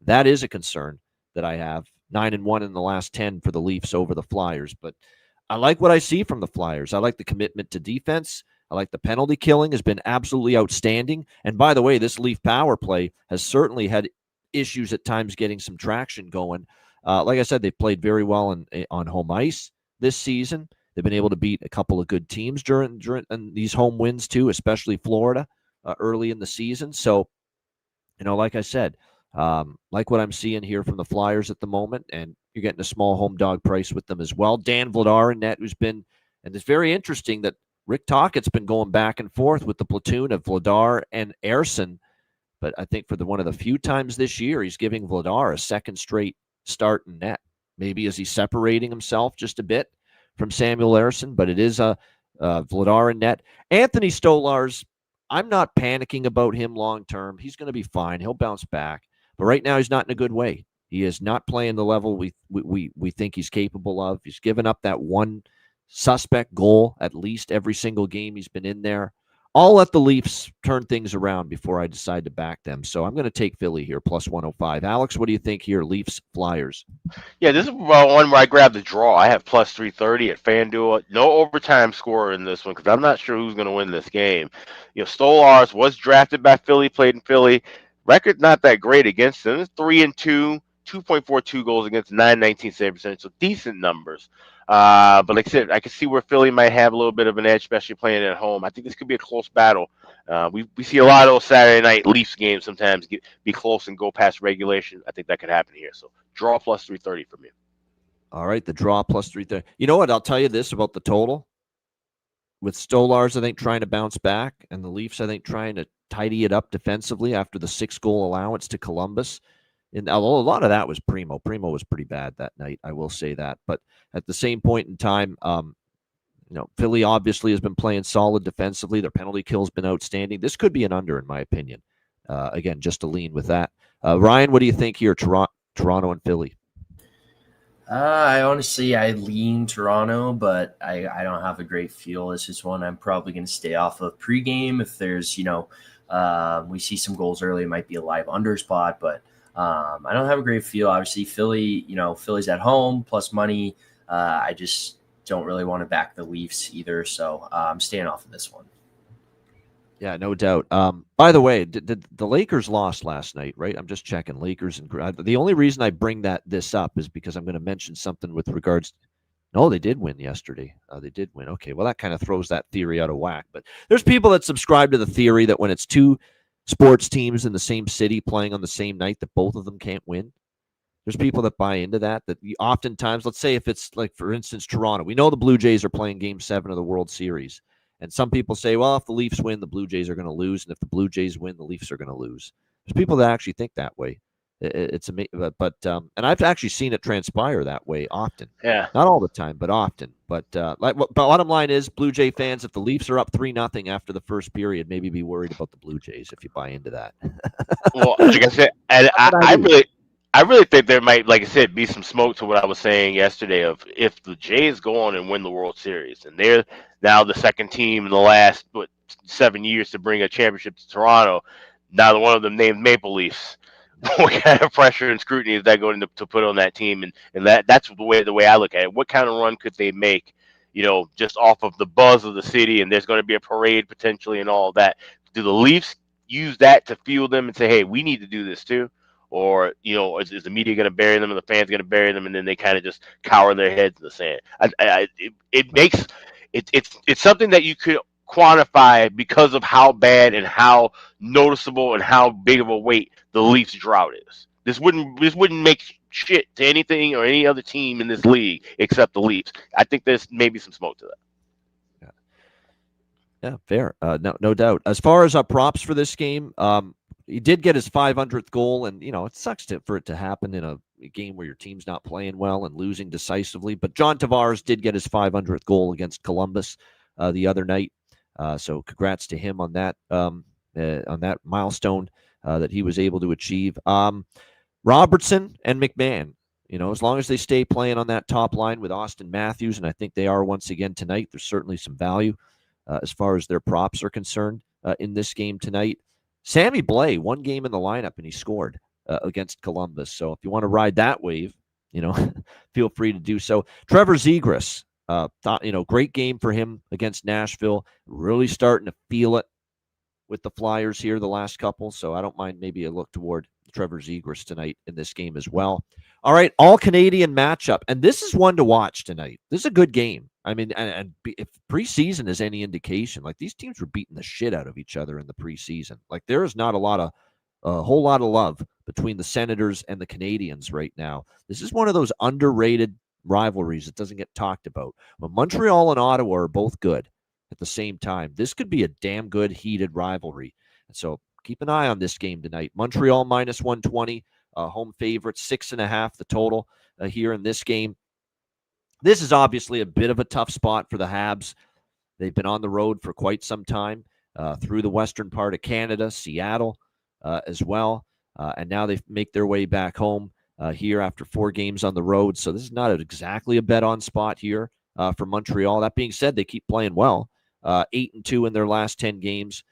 That is a concern that I have. 9-1 in the last 10 for the Leafs over the Flyers. But I like what I see from the Flyers. I like the commitment to defense. I like the penalty killing has been absolutely outstanding. And by the way, this Leaf power play has certainly had issues at times getting some traction going. Like I said, they've played very well on home ice this season. They've been able to beat a couple of good teams during these home wins too, especially Florida early in the season. So, like I said, like what I'm seeing here from the Flyers at the moment, and you're getting a small home dog price with them as well. Dan Vladar in net, and it's very interesting that Rick Tocchet's been going back and forth with the platoon of Vladar and Ersson, but I think for one of the few times this year, he's giving Vladar a second straight start in net. Maybe is he separating himself just a bit from Samuel Ersson, but it is Vladar in net. Anthony Stolarz, I'm not panicking about him long term. He's going to be fine. He'll bounce back. But right now, he's not in a good way. He is not playing the level we think he's capable of. He's given up that one suspect goal at least every single game he's been in there. I'll let the Leafs turn things around before I decide to back them. So I'm going to take Philly here, plus 105. Alex, what do you think here? Leafs, Flyers. Yeah, this is one where I grabbed the draw. I have plus 330 at FanDuel. No overtime score in this one because I'm not sure who's going to win this game. Stolarz was drafted by Philly, played in Philly. Record not that great against them. It's 3-2, 2.42 goals against 919 save percentage, so decent numbers. But like I said, I can see where Philly might have a little bit of an edge, especially playing at home. I think this could be a close battle. We see a lot of those Saturday night Leafs games sometimes be close and go past regulation. I think that could happen here. So draw plus 330 for me. All right, the draw plus 330. You know what? I'll tell you this about the total. With Stolarz, I think, trying to bounce back, and the Leafs, I think, trying to tidy it up defensively after the 6-goal allowance to Columbus. And a lot of that was Primo. Primo was pretty bad that night, I will say that. But at the same point in time, Philly obviously has been playing solid defensively. Their penalty kill's been outstanding. This could be an under, in my opinion. Again, just to lean with that. Ryan, what do you think here, Toronto and Philly? I lean Toronto, but I don't have a great feel. This is one I'm probably going to stay off of pregame. If there's, we see some goals early, it might be a live under spot, but I don't have a great feel. Obviously, Philly's at home, plus money. I just don't really want to back the Leafs either, so I'm staying off of this one. Yeah, no doubt. By the way, did the Lakers lost last night, right? I'm just checking. Lakers and the only reason I bring this up is because I'm going to mention something with regards. No, they did win yesterday. They did win. Okay, well, that kind of throws that theory out of whack. But there's people that subscribe to the theory that when it's two sports teams in the same city playing on the same night, that both of them can't win. There's people that buy into that oftentimes, let's say if it's like, for instance, Toronto. We know the Blue Jays are playing Game 7 of the World Series. And some people say, well, if the Leafs win, the Blue Jays are going to lose. And if the Blue Jays win, the Leafs are going to lose. There's people that actually think that way. It's amazing. But and I've actually seen it transpire that way often. Yeah. Not all the time, but often. But bottom line is, Blue Jay fans, if the Leafs are up 3-0 after the first period, maybe be worried about the Blue Jays if you buy into that. Well, like I said, and I really think there might, like I said, be some smoke to what I was saying yesterday of if the Jays go on and win the World Series, and they're now the second team in the last 7 years to bring a championship to Toronto. Now one of them named Maple Leafs. what kind of pressure and scrutiny is that going to put on that team? And that's the way I look at it. What kind of run could they make, just off of the buzz of the city, and there's going to be a parade potentially and all that? Do the Leafs use that to fuel them and say, hey, we need to do this too? Or, is the media going to bury them and the fans going to bury them, and then they kind of just cower their heads in the sand? It makes it's something that you could quantify because of how bad and how noticeable and how big of a weight the Leafs drought is. This wouldn't make shit to anything or any other team in this league except the Leafs. I think there's maybe some smoke to that. Yeah, fair. No doubt. As far as props for this game, he did get his 500th goal, and it sucks for it to happen in a game where your team's not playing well and losing decisively. But John Tavares did get his 500th goal against Columbus the other night. So congrats to him on that milestone that he was able to achieve. Robertson and McMahon, as long as they stay playing on that top line with Austin Matthews, and I think they are once again tonight, there's certainly some value as far as their props are concerned in this game tonight. Sammy Blais, one game in the lineup, and he scored against Columbus. So if you want to ride that wave, feel free to do so. Trevor Zegras, great game for him against Nashville. Really starting to feel it with the Flyers here the last couple. So I don't mind maybe a look toward Trevor Zegras tonight in this game as well. All right, all Canadian matchup. And this is one to watch tonight. This is a good game. I mean, and if preseason is any indication, like these teams were beating the shit out of each other in the preseason. Like there is not a whole lot of love between the Senators and the Canadians right now. This is one of those underrated rivalries that doesn't get talked about. But Montreal and Ottawa are both good at the same time. This could be a damn good heated rivalry. And so keep an eye on this game tonight. Montreal minus 120, home favorite, 6.5 the total here in this game. This is obviously a bit of a tough spot for the Habs. They've been on the road for quite some time through the western part of Canada, Seattle as well. And now they make their way back home here after 4 games on the road. So this is not exactly a bet-on spot here for Montreal. That being said, they keep playing well. 8-2 in their last 10 games.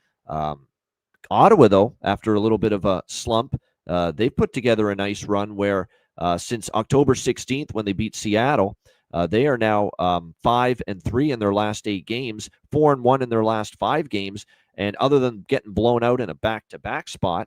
Ottawa, though, after a little bit of a slump, they've put together a nice run where since October 16th when they beat Seattle, they are now 5-3 in their last 8 games, 4-1 in their last 5 games. And other than getting blown out in a back-to-back spot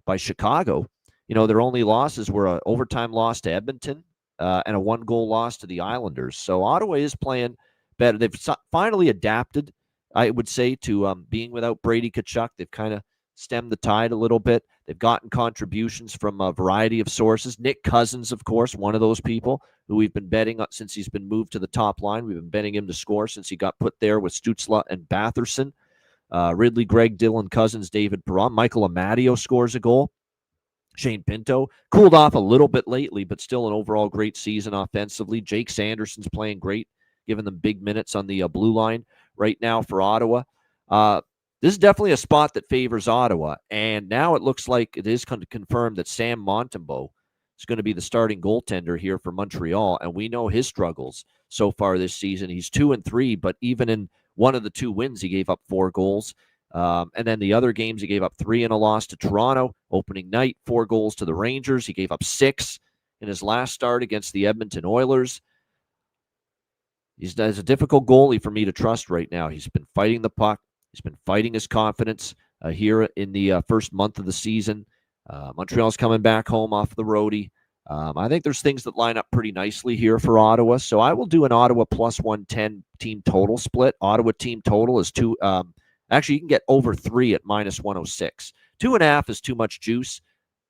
by Chicago, their only losses were an overtime loss to Edmonton and a 1-goal loss to the Islanders. So Ottawa is playing better. They've finally adapted, I would say, to being without Brady Tkachuk. They've kind of stemmed the tide a little bit. They've gotten contributions from a variety of sources. Nick Cousins, of course, one of those people who we've been betting on since he's been moved to the top line. We've been betting him to score since he got put there with Stützle and Batherson. Ridley, Greg, Dylan Cousins, David Perron. Michael Amadio scores a goal. Shane Pinto cooled off a little bit lately, but still an overall great season offensively. Jake Sanderson's playing great, giving them big minutes on the blue line right now for Ottawa. This is definitely a spot that favors Ottawa, and now it looks like it is confirmed that Sam Montembeault is going to be the starting goaltender here for Montreal, and we know his struggles so far this season. He's 2-3, but even in one of the 2 wins, he gave up 4 goals. And then the other games, he gave up 3 in a loss to Toronto. Opening night, 4 goals to the Rangers. He gave up 6 in his last start against the Edmonton Oilers. He's a difficult goalie for me to trust right now. He's been fighting the puck. He's been fighting his confidence here in the first month of the season. Montreal's coming back home off the roadie. I think there's things that line up pretty nicely here for Ottawa. So I will do an Ottawa plus 110 team total split. Ottawa team total is 2. Actually, you can get over 3 at minus 106. 2.5 is too much juice.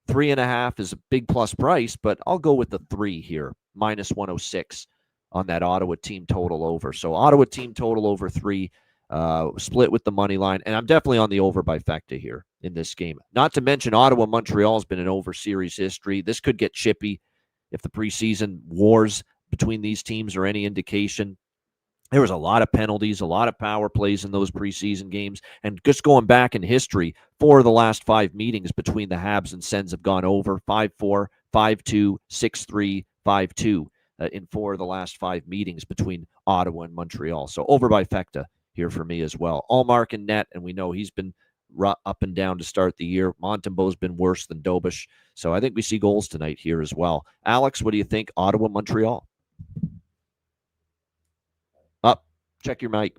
3.5 is a big plus price, but I'll go with the 3 here, minus 106 on that Ottawa team total over. So Ottawa team total over 3, split with the money line. And I'm definitely on the over by Fecta here in this game. Not to mention Ottawa-Montreal has been an over series history. This could get chippy if the preseason wars between these teams are any indication. There was a lot of penalties, a lot of power plays in those preseason games. And just going back in history, 4 of the last 5 meetings between the Habs and Sens have gone over. 5-4, 5-2, 6-3, 5-2 in 4 of the last 5 meetings between Ottawa and Montreal. So over by Fecta here for me as well. Allmark and net, and we know he's been up and down to start the year. Montembeau's been worse than Dobish. So I think we see goals tonight here as well. Alex, what do you think? Ottawa, Montreal. Up. Check your mic.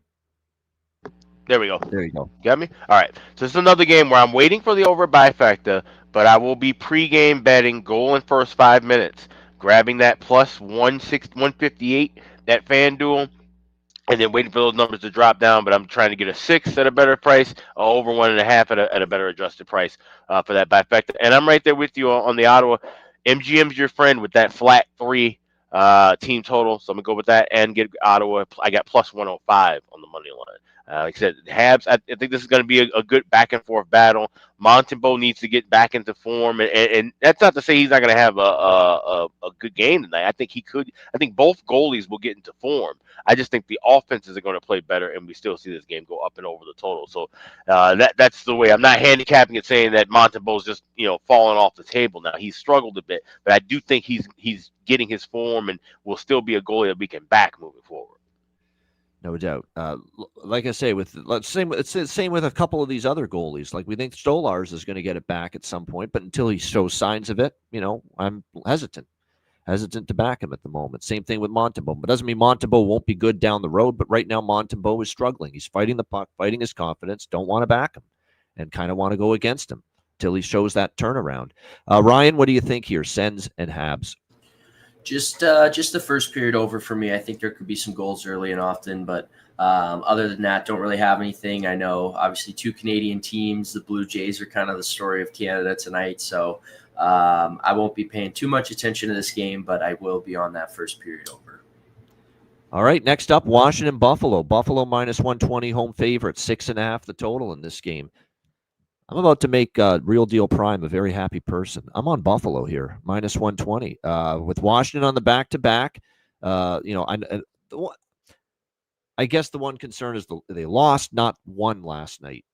There we go. There you go. Got me? All right. So this is another game where I'm waiting for the over buy factor, but I will be pre-game betting goal in first 5 minutes, grabbing that plus 158, that FanDuel, and then waiting for those numbers to drop down. But I'm trying to get a 6 at a better price, over 1.5 at a better adjusted price for that buy factor. And I'm right there with you on the Ottawa. MGM's your friend with that flat 3 team total. So I'm going to go with that and get Ottawa. I got plus 105 on the money line. Like I said, Habs, I think this is going to be a good back and forth battle. Montembeau needs to get back into form, and that's not to say he's not going to have a good game tonight. I think he could. I think both goalies will get into form. I just think the offenses are going to play better, and we still see this game go up and over the total. So that's the way. I'm not handicapping it, saying that Montembeau's just falling off the table now. He's struggled a bit, but I do think he's getting his form and will still be a goalie that we can back moving forward. No doubt. Like I say, it's the same with a couple of these other goalies. Like we think Stolarz is going to get it back at some point, but until he shows signs of it, I'm hesitant to back him at the moment. Same thing with Montembeau, but doesn't mean Montembeau won't be good down the road. But right now, Montembeau is struggling. He's fighting the puck, fighting his confidence. Don't want to back him, and kind of want to go against him till he shows that turnaround. Ryan, what do you think here? Sens and Habs. Just the first period over for me. I think there could be some goals early and often, but other than that, don't really have anything. I know, obviously, 2 Canadian teams. The Blue Jays are kind of the story of Canada tonight, so I won't be paying too much attention to this game, but I will be on that first period over. All right, next up, Washington, Buffalo. Buffalo minus 120, home favorite, 6.5 the total in this game. I'm about to make Real Deal Prime a very happy person. I'm on Buffalo here, minus 120. With Washington on the back-to-back, I guess the one concern is they lost, not won last night.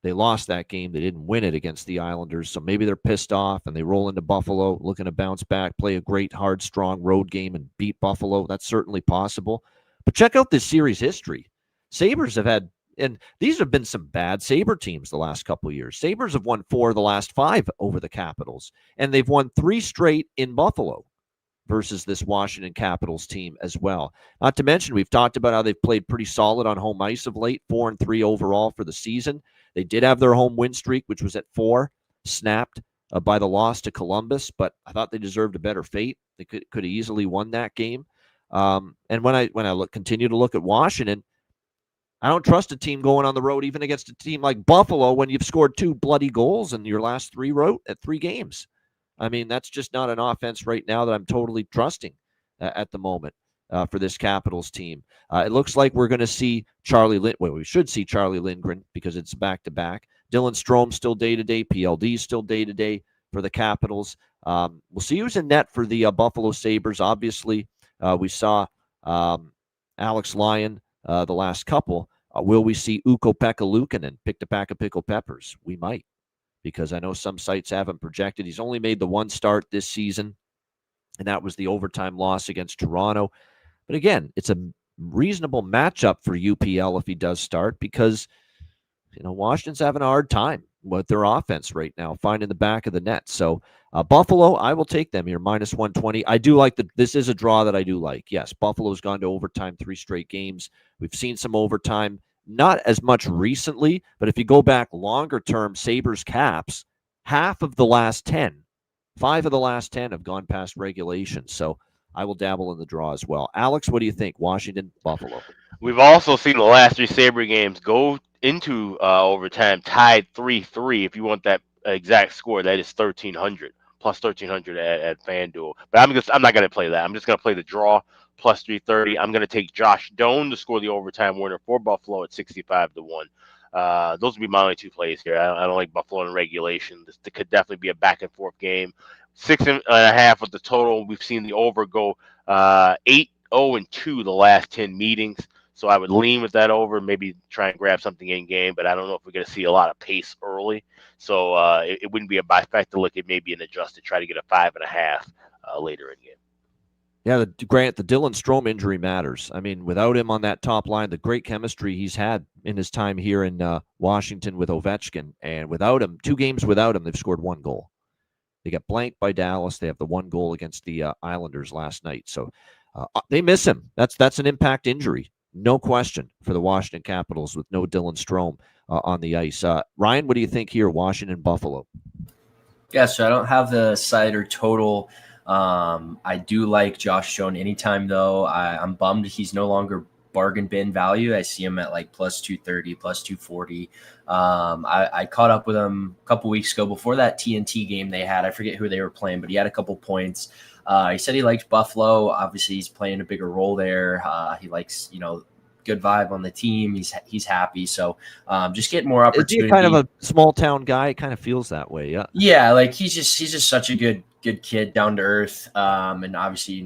They lost that game. They didn't win it against the Islanders, so maybe they're pissed off, and they roll into Buffalo, looking to bounce back, play a great, hard, strong road game, and beat Buffalo. That's certainly possible. But check out this series history. Sabres have had, and these have been some bad Sabre teams the last couple of years. Sabres have won 4 of the last 5 over the Capitals, and they've won 3 straight in Buffalo versus this Washington Capitals team as well. Not to mention, we've talked about how they've played pretty solid on home ice of late, 4-3 overall for the season. They did have their home win streak, which was at 4, snapped by the loss to Columbus, but I thought they deserved a better fate. They could have easily won that game. And when I continue to look at Washington, I don't trust a team going on the road, even against a team like Buffalo, when you've scored 2 bloody goals in your last 3 games. I mean, that's just not an offense right now that I'm totally trusting at the moment for this Capitals team. It looks like we're going to see we should see Charlie Lindgren because it's back-to-back. Dylan Strome still day-to-day. PLD still day-to-day for the Capitals. We'll see who's in net for the Buffalo Sabres. Obviously, we saw Alex Lyon the last couple. Will we see Ukko-Pekka Luukkonen pick the pack of pickled peppers? We might, because I know some sites have him projected. He's only made the 1 start this season, and that was the overtime loss against Toronto. But again, it's a reasonable matchup for UPL if he does start, because Washington's having a hard time with their offense right now, finding the back of the net. So Buffalo, I will take them here, minus 120. I do like this is a draw that I do like. Yes, Buffalo's gone to overtime 3 straight games. We've seen some overtime, not as much recently, but if you go back longer term, Sabres Caps, 5 of the last 10 have gone past regulation. So I will dabble in the draw as well. Alex, what do you think? Washington, Buffalo. We've also seen the last 3 Sabre games go into overtime tied 3-3. If you want that exact score, that is 1,300 plus 1,300 at FanDuel. But I'm not going to play that. I'm just going to play the draw plus 330. I'm going to take Josh Doan to score the overtime winner for Buffalo at 65-1. Those would be my only 2 plays here. I don't like Buffalo in regulation. This could definitely be a back and forth game. 6.5 with the total. We've seen the over go 8-0-2 the last 10 meetings. So I would lean with that over, maybe try and grab something in game, but I don't know if we're going to see a lot of pace early. So it wouldn't be a buy factor look. It may be an adjust to try to get a 5.5 later in game. Yeah, the Dylan Strome injury matters. I mean, without him on that top line, the great chemistry he's had in his time here in Washington with Ovechkin, and without him, 2 games without him, they've scored 1 goal. They got blanked by Dallas. They have the 1 goal against the Islanders last night. So they miss him. That's an impact injury, no question, for the Washington Capitals with no Dylan Strome on the ice. Ryan, what do you think here, Washington, Buffalo? Yeah, so I don't have the side or total. I do like Josh Jones anytime, though. I'm bummed he's no longer bargain bin value. I see him at like plus 230, plus 240. I caught up with him a couple weeks ago before that TNT game they had. I forget who they were playing, but he had a couple points. He said he liked Buffalo. Obviously, he's playing a bigger role there. He likes, good vibe on the team. He's happy. So just getting more opportunity. Is he kind of a small town guy? It kind of feels that way. Yeah. Yeah. Like he's just such a good kid, down to earth. And obviously,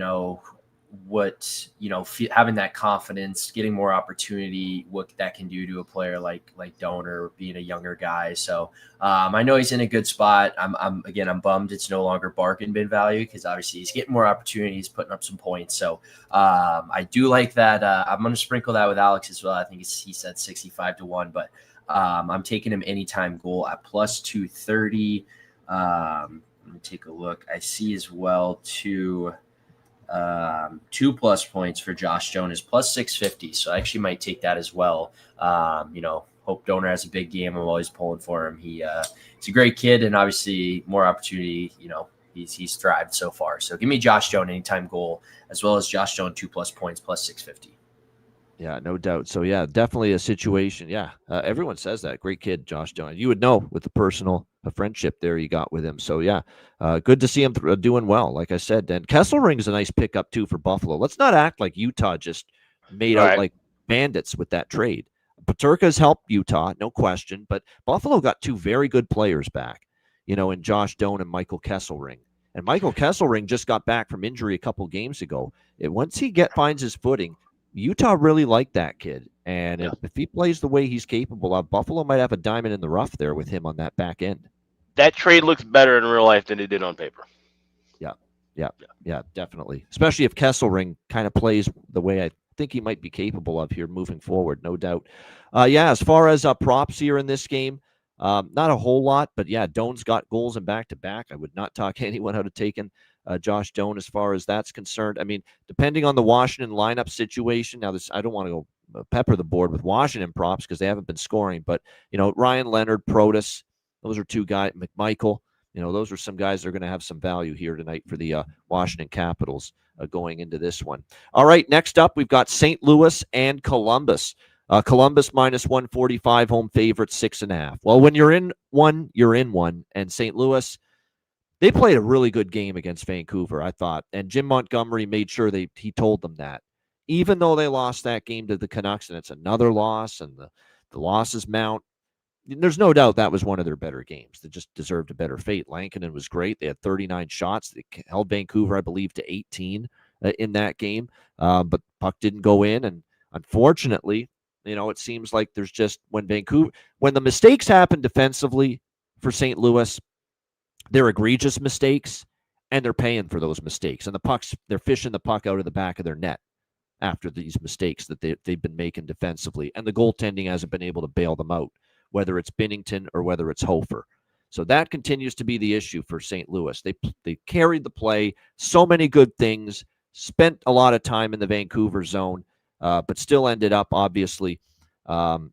having that confidence, getting more opportunity, what that can do to a player like Donor being a younger guy. So I know he's in a good spot. I'm bummed it's no longer bargain bin value because obviously he's getting more opportunities, putting up some points. So I do like that. I'm going to sprinkle that with Alex as well. I think he said 65-1, but I'm taking him anytime goal at plus 230. Let me take a look. I see as well too. 2+ points for Josh Jones is plus 650. So I actually might take that as well. Hope Donor has a big game. I'm always pulling for him. He's a great kid and obviously more opportunity. He's thrived so far. So give me Josh Jones anytime goal as well as Josh Jones 2+ points plus 650. Yeah, no doubt. So, yeah, definitely a situation. Yeah, everyone says that. Great kid, Josh Jones. You would know with the friendship there you got with him. So, yeah, good to see him doing well, like I said. And Kesselring's a nice pickup, too, for Buffalo. Let's not act like Utah just made out like bandits with that trade. Peterka's helped Utah, no question. But Buffalo got 2 very good players back, in Josh Doan and Michael Kesselring. And Michael Kesselring just got back from injury a couple games ago. Once he finds his footing, Utah really liked that kid, and if he plays the way he's capable of, Buffalo might have a diamond in the rough there with him on that back end. That trade looks better in real life than it did on paper. Yeah, definitely. Especially if Kesselring kind of plays the way I think he might be capable of here moving forward, no doubt. As far as props here in this game, not a whole lot, but yeah, Doan's got goals in back-to-back. I would not talk anyone out of taking Josh Doan as far as that's concerned. I mean, depending on the Washington lineup situation, now I don't want to go pepper the board with Washington props because they haven't been scoring, but, Ryan Leonard, Protas, those are 2 guys, McMichael, those are some guys that are going to have some value here tonight for the Washington Capitals going into this one. All right, next up, we've got St. Louis and Columbus. Columbus minus 145, home favorite, 6.5. Well, when you're in one, you're in one. And St. Louis, they played a really good game against Vancouver, I thought. And Jim Montgomery made sure he told them that. Even though they lost that game to the Canucks, and it's another loss, and the losses mount, there's no doubt that was one of their better games. They just deserved a better fate. Lankinen was great. They had 39 shots. They held Vancouver, I believe, to 18 in that game. But puck didn't go in. And unfortunately, it seems like there's just when the mistakes happen defensively for St. Louis, they're egregious mistakes, and they're paying for those mistakes. And they're fishing the puck out of the back of their net after these mistakes that they've been making defensively. And the goaltending hasn't been able to bail them out, whether it's Binnington or whether it's Hofer. So that continues to be the issue for St. Louis. They carried the play, so many good things, spent a lot of time in the Vancouver zone, but still ended up obviously losing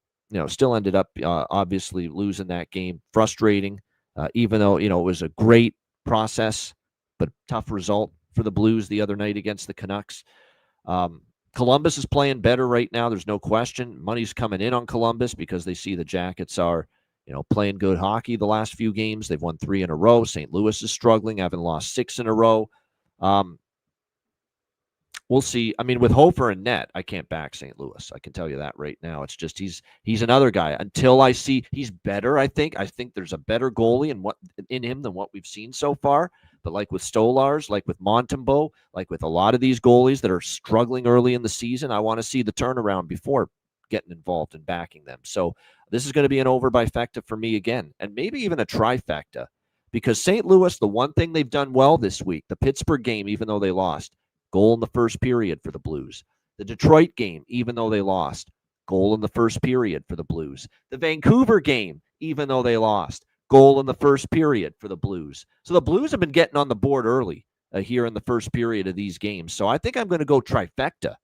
that game. Frustrating, even though, it was a great process, but tough result for the Blues the other night against the Canucks. Columbus is playing better right now. There's no question. Money's coming in on Columbus because they see the Jackets are, playing good hockey the last few games. They've won 3 in a row. St. Louis is struggling, having lost 6 in a row. We'll see. I mean, with Hofer and net, I can't back St. Louis. I can tell you that right now. It's just he's another guy. Until I see he's better, I think there's a better goalie in him than what we've seen so far. But like with Stolars, like with Montembeault, like with a lot of these goalies that are struggling early in the season, I want to see the turnaround before getting involved and backing them. So this is going to be an over bifecta for me again, and maybe even a trifecta, because St. Louis, the one thing they've done well this week, the Pittsburgh game, even though they lost, goal in the first period for the Blues. The Detroit game, even though they lost, goal in the first period for the Blues. The Vancouver game, even though they lost, goal in the first period for the Blues. So the Blues have been getting on the board early here in the first period of these games. So I think I'm going to go trifecta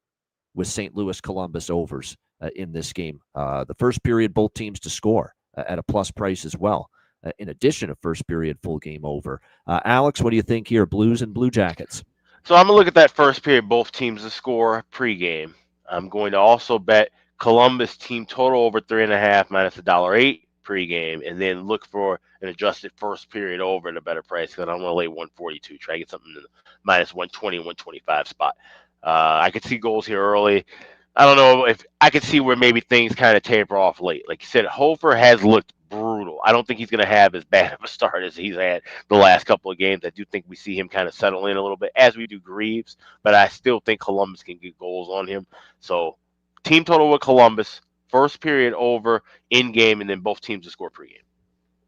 with St. Louis Columbus overs in this game. The first period, both teams to score at a plus price as well. In addition to first period full game over. Alex, what do you think here? Blues and Blue Jackets. So I'm going to look at that first period, both teams to score pregame. I'm going to also bet Columbus team total over 3.5 minus $1.08 pregame, and then look for an adjusted first period over at a better price because I'm going to lay 142, try to get something in the minus 120, 125 spot. I could see goals here early. I don't know if I could see where maybe things kind of taper off late. Like you said, Hofer has looked brutal. I don't think he's going to have as bad of a start as he's had the last couple of games. I do think we see him kind of settle in a little bit, as we do Greaves, but I still think Columbus can get goals on him. So team total with Columbus, first period over, in game, and then both teams to score pregame.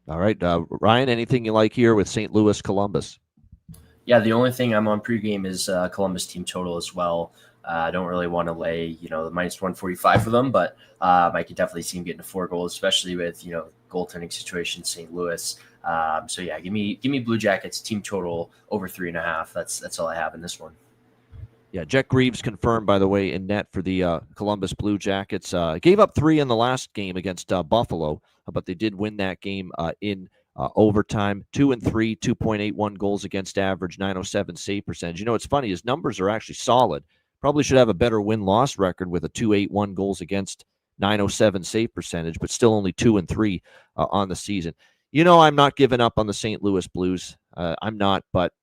All right. Ryan, anything you like here with St. Louis Columbus? Yeah, the only thing I'm on pregame is Columbus team total as well. I don't really want to lay, the minus 145 for them, but I could definitely see him getting to 4 goals, especially with, goaltending situation St. Louis. So yeah, give me Blue Jackets team total over 3.5. That's all I have in this one. Yeah, Jet Greaves confirmed, by the way, in net for the Columbus Blue Jackets. Gave up 3 in the last game against Buffalo, but they did win that game in overtime. 2 and 3, 2.81 goals against average, 907 save percentage. It's funny, his numbers are actually solid. Probably should have a better win-loss record with a 2.81 goals against, 907 save percentage, but still only 2 and 3 on the season. I'm not giving up on the St. Louis Blues. I'm not, but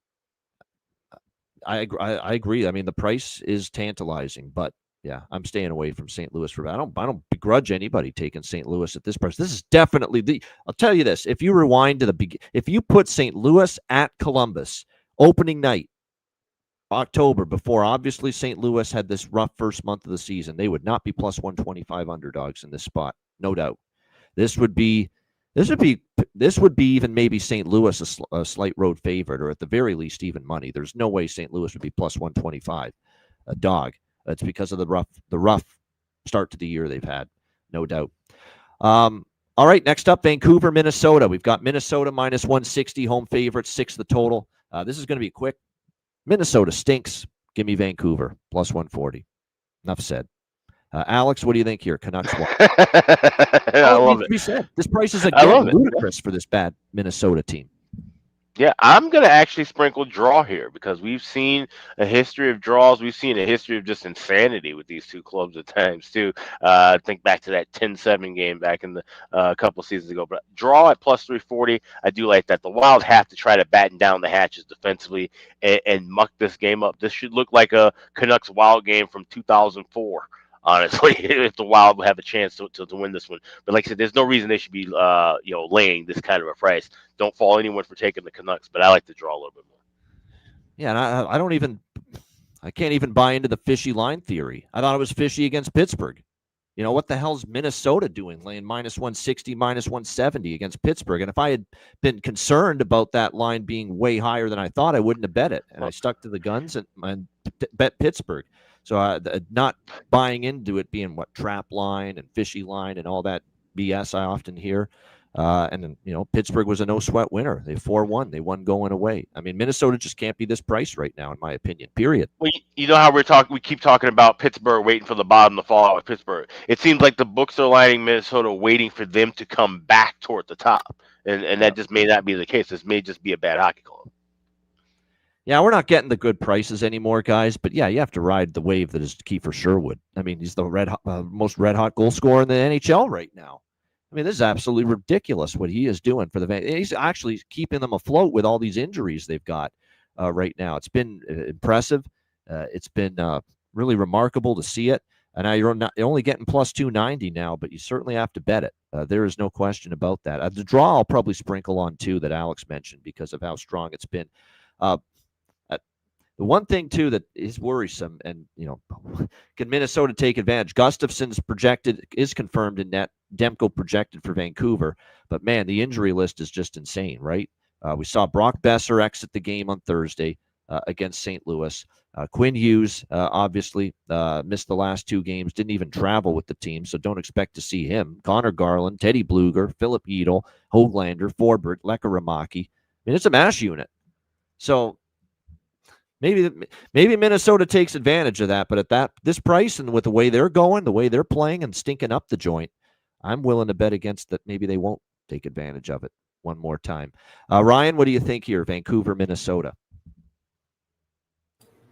I agree. I mean, the price is tantalizing, but yeah, I'm staying away from St. Louis for. I don't begrudge anybody taking St. Louis at this price. This is definitely I'll tell you this: if you rewind to if you put St. Louis at Columbus opening night, October, before obviously St. Louis had this rough first month of the season, they would not be plus 125 underdogs in this spot, no doubt. This would be even maybe St. Louis a slight road favorite, or at the very least even money. There's no way St. Louis would be plus 125 a dog. It's because of the rough start to the year they've had, no doubt. All right, next up, Vancouver, Minnesota. We've got Minnesota minus 160, home favorite, 6 the total. This is going to be quick. Minnesota stinks. Give me Vancouver plus 140. Enough said. Alex, what do you think here? Canucks won. I love it. This price is again ludicrous for this bad Minnesota team. Yeah, I'm going to actually sprinkle draw here because we've seen a history of draws. We've seen a history of just insanity with these two clubs at times, too. Think back to that 10-7 game back in the couple seasons ago. But draw at plus 340, I do like that. The Wild have to try to batten down the hatches defensively and muck this game up. This should look like a Canucks Wild game from 2004. Honestly, if the Wild will have a chance to win this one. But like I said, there's no reason they should be laying this kind of a price. Don't fault anyone for taking the Canucks, but I like to draw a little bit more. Yeah, and I can't even buy into the fishy line theory. I thought it was fishy against Pittsburgh. What the hell's Minnesota doing laying minus 160, minus 170 against Pittsburgh? And if I had been concerned about that line being way higher than I thought, I wouldn't have bet it. And I stuck to the guns and bet Pittsburgh. So not buying into it being trap line and fishy line and all that BS I often hear. And then, Pittsburgh was a no sweat winner. They 4-1. They won going away. I mean, Minnesota just can't be this price right now, in my opinion, period. Well, you know how we keep talking about Pittsburgh waiting for the bottom to fall out with Pittsburgh. It seems like the books are lining Minnesota waiting for them to come back toward the top. And that just may not be the case. This may just be a bad hockey club. Yeah, we're not getting the good prices anymore, guys. But yeah, you have to ride the wave that is Kiefer Sherwood. I mean, he's the most red-hot goal scorer in the NHL right now. I mean, this is absolutely ridiculous what he is doing for the. He's actually keeping them afloat with all these injuries they've got right now. It's been impressive. It's been really remarkable to see it. And now you're only getting plus 290 now, but you certainly have to bet it. There is no question about that. The draw I'll probably sprinkle on too that Alex mentioned because of how strong it's been. The one thing, too, that is worrisome, and, can Minnesota take advantage? Gustafson's is confirmed in net. Demko projected for Vancouver. But, man, the injury list is just insane, right? We saw Brock Besser exit the game on Thursday. against St. Louis. Quinn Hughes obviously missed the last 2 games, didn't even travel with the team, so don't expect to see him. Connor Garland, Teddy Bluger, Philip Edel, Hoglander, Forbert, Lekaramaki. I mean, it's a mash unit. So maybe Minnesota takes advantage of that, but at this price and with the way they're going, the way they're playing and stinking up the joint, I'm willing to bet against that maybe they won't take advantage of it one more time. Ryan, what do you think here, Vancouver, Minnesota?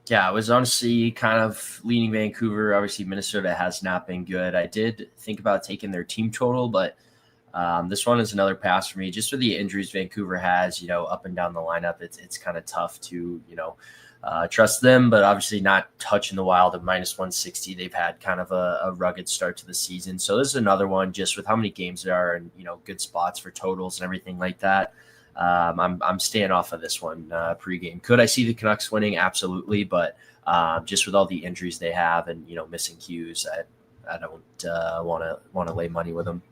Yeah, I was honestly kind of leaning Vancouver. Obviously, Minnesota has not been good. I did think about taking their team total, but this one is another pass for me. Just for the injuries Vancouver has, up and down the lineup, it's kind of tough to, trust them. But obviously not touching the Wild at -160. They've had kind of a rugged start to the season. So this is another one just with how many games there are and, good spots for totals and everything like that. I'm staying off of this one pregame. Could I see the Canucks winning? Absolutely. But just with all the injuries they have and, missing Hughes, I don't want to lay money with them.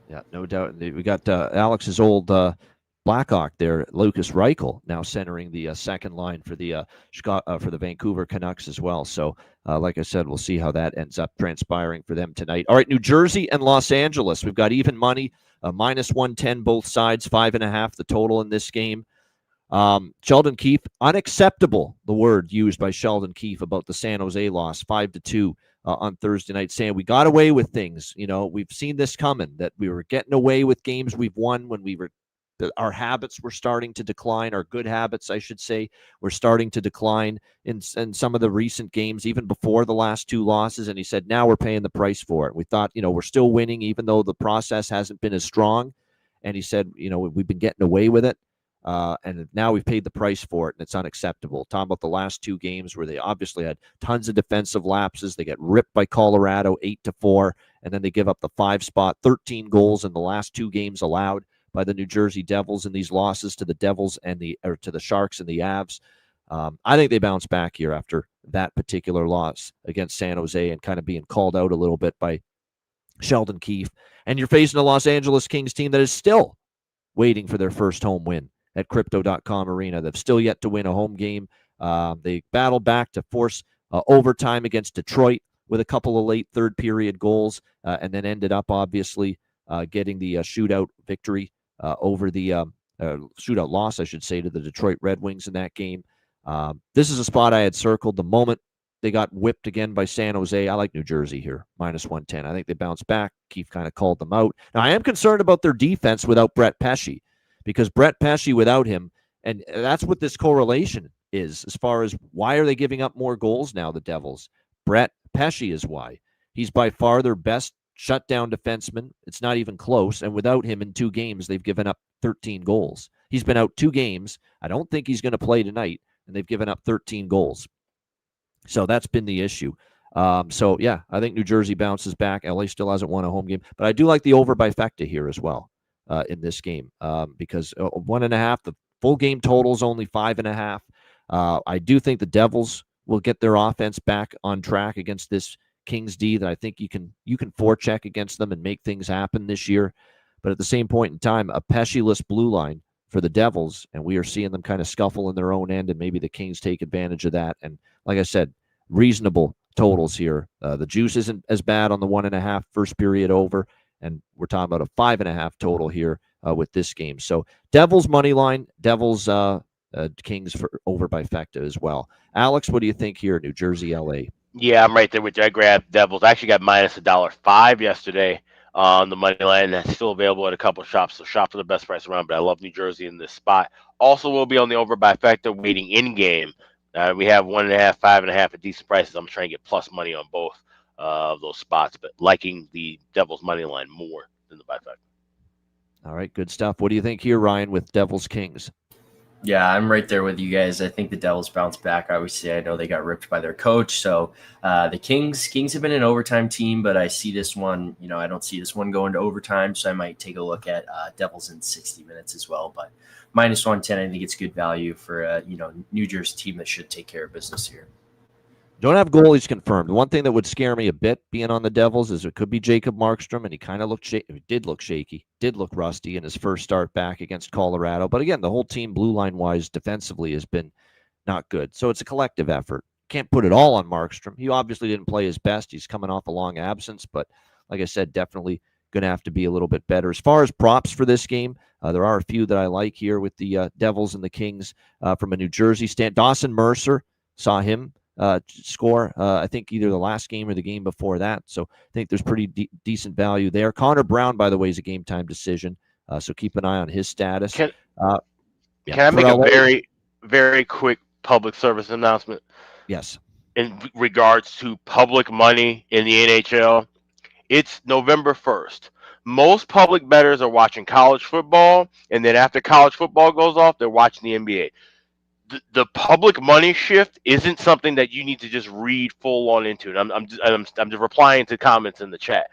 Yeah, no doubt. We got Alex's old Blackhawk there, Lucas Reichel, now centering the second line for the Vancouver Canucks as well. So, like I said, we'll see how that ends up transpiring for them tonight. All right, New Jersey and Los Angeles. We've got even money, -110 both sides, 5.5 the total in this game. Sheldon Keefe, unacceptable, the word used by Sheldon Keefe about the San Jose loss, 5-2 on Thursday night, saying we got away with things. We've seen this coming, that we were getting away with games we've won when our habits were starting to decline. Our good habits, I should say, were starting to decline in some of the recent games, even before the last 2 losses. And he said, now we're paying the price for it. We thought, we're still winning, even though the process hasn't been as strong. And he said, we've been getting away with it. And now we've paid the price for it, and it's unacceptable. Talking about the last 2 games where they obviously had tons of defensive lapses. They get ripped by Colorado 8-4, and then they give up the 5 spot, 13 goals in the last 2 games allowed by the New Jersey Devils, and these losses to the Devils to the Sharks and the Avs. I think they bounce back here after that particular loss against San Jose and kind of being called out a little bit by Sheldon Keefe. And you're facing a Los Angeles Kings team that is still waiting for their first home win at Crypto.com Arena. They've still yet to win a home game. They battled back to force overtime against Detroit with a couple of late third period goals, and then ended up obviously getting the shootout victory over the shootout loss, I should say, to the Detroit Red Wings in that game. This is a spot I had circled the moment they got whipped again by San Jose. I like New Jersey here, -110. I think they bounce back. Keefe kind of called them out. Now, I am concerned about their defense without Brett Pesce, because Brett Pesce without him, and that's what this correlation is as far as why are they giving up more goals now, the Devils. Brett Pesce is why. He's by far their best shutdown defenseman. It's not even close. And without him in 2 games, they've given up 13 goals. He's been out 2 games. I don't think he's going to play tonight, and they've given up 13 goals. So that's been the issue. So, yeah, I think New Jersey bounces back. LA still hasn't won a home game. But I do like the over by Fecta here as well in this game because 1.5, the full game total is only 5.5. I do think the Devils will get their offense back on track against this Kings D that I think you can forecheck against them and make things happen this year. But at the same point in time, a Pesce-less blue line for the Devils, and we are seeing them kind of scuffle in their own end, and maybe the Kings take advantage of that. And like I said, reasonable totals here. The juice isn't as bad on the 1.5 first period over, and we're talking about a 5.5 total here with this game. So Devils money line, Devils Kings for over by Fecta as well. Alex, what do you think here, New Jersey, LA? Yeah, I'm right there with you. I grabbed Devils. I actually got -$1.05 yesterday on the money line. That's still available at a couple of shops, so shop for the best price around. But I love New Jersey in this spot. Also, we'll be on the over by Fecta waiting in game. We have 1.5, 5.5 at decent prices. I'm trying to get plus money on both of those spots, but liking the Devils money line more than the by Fecta. All right, good stuff. What do you think here, Ryan, with Devils Kings? Yeah, I'm right there with you guys. I think the Devils bounce back. Obviously, I know they got ripped by their coach. So the Kings have been an overtime team, but I see this one, I don't see this one going to overtime. So I might take a look at Devils in 60 minutes as well. But -110, I think it's good value for a, New Jersey team that should take care of business here. Don't have goalies confirmed. One thing that would scare me a bit being on the Devils is it could be Jacob Markstrom, and he kind of did look shaky, did look rusty in his first start back against Colorado. But again, the whole team blue line wise defensively has been not good. So it's a collective effort. Can't put it all on Markstrom. He obviously didn't play his best. He's coming off a long absence, but like I said, definitely going to have to be a little bit better. As far as props for this game, there are a few that I like here with the Devils and the Kings from a New Jersey stand. Dawson Mercer, saw him score, I think either the last game or the game before that. So I think there's pretty decent value there. Connor Brown, by the way, is a game time decision. So keep an eye on his status. Can I make a very, very quick public service announcement? Yes. In regards to public money in the NHL, it's November 1st. Most public bettors are watching college football, and then after college football goes off, they're watching the NBA. The public money shift isn't something that you need to just read full on into. And I'm just replying to comments in the chat.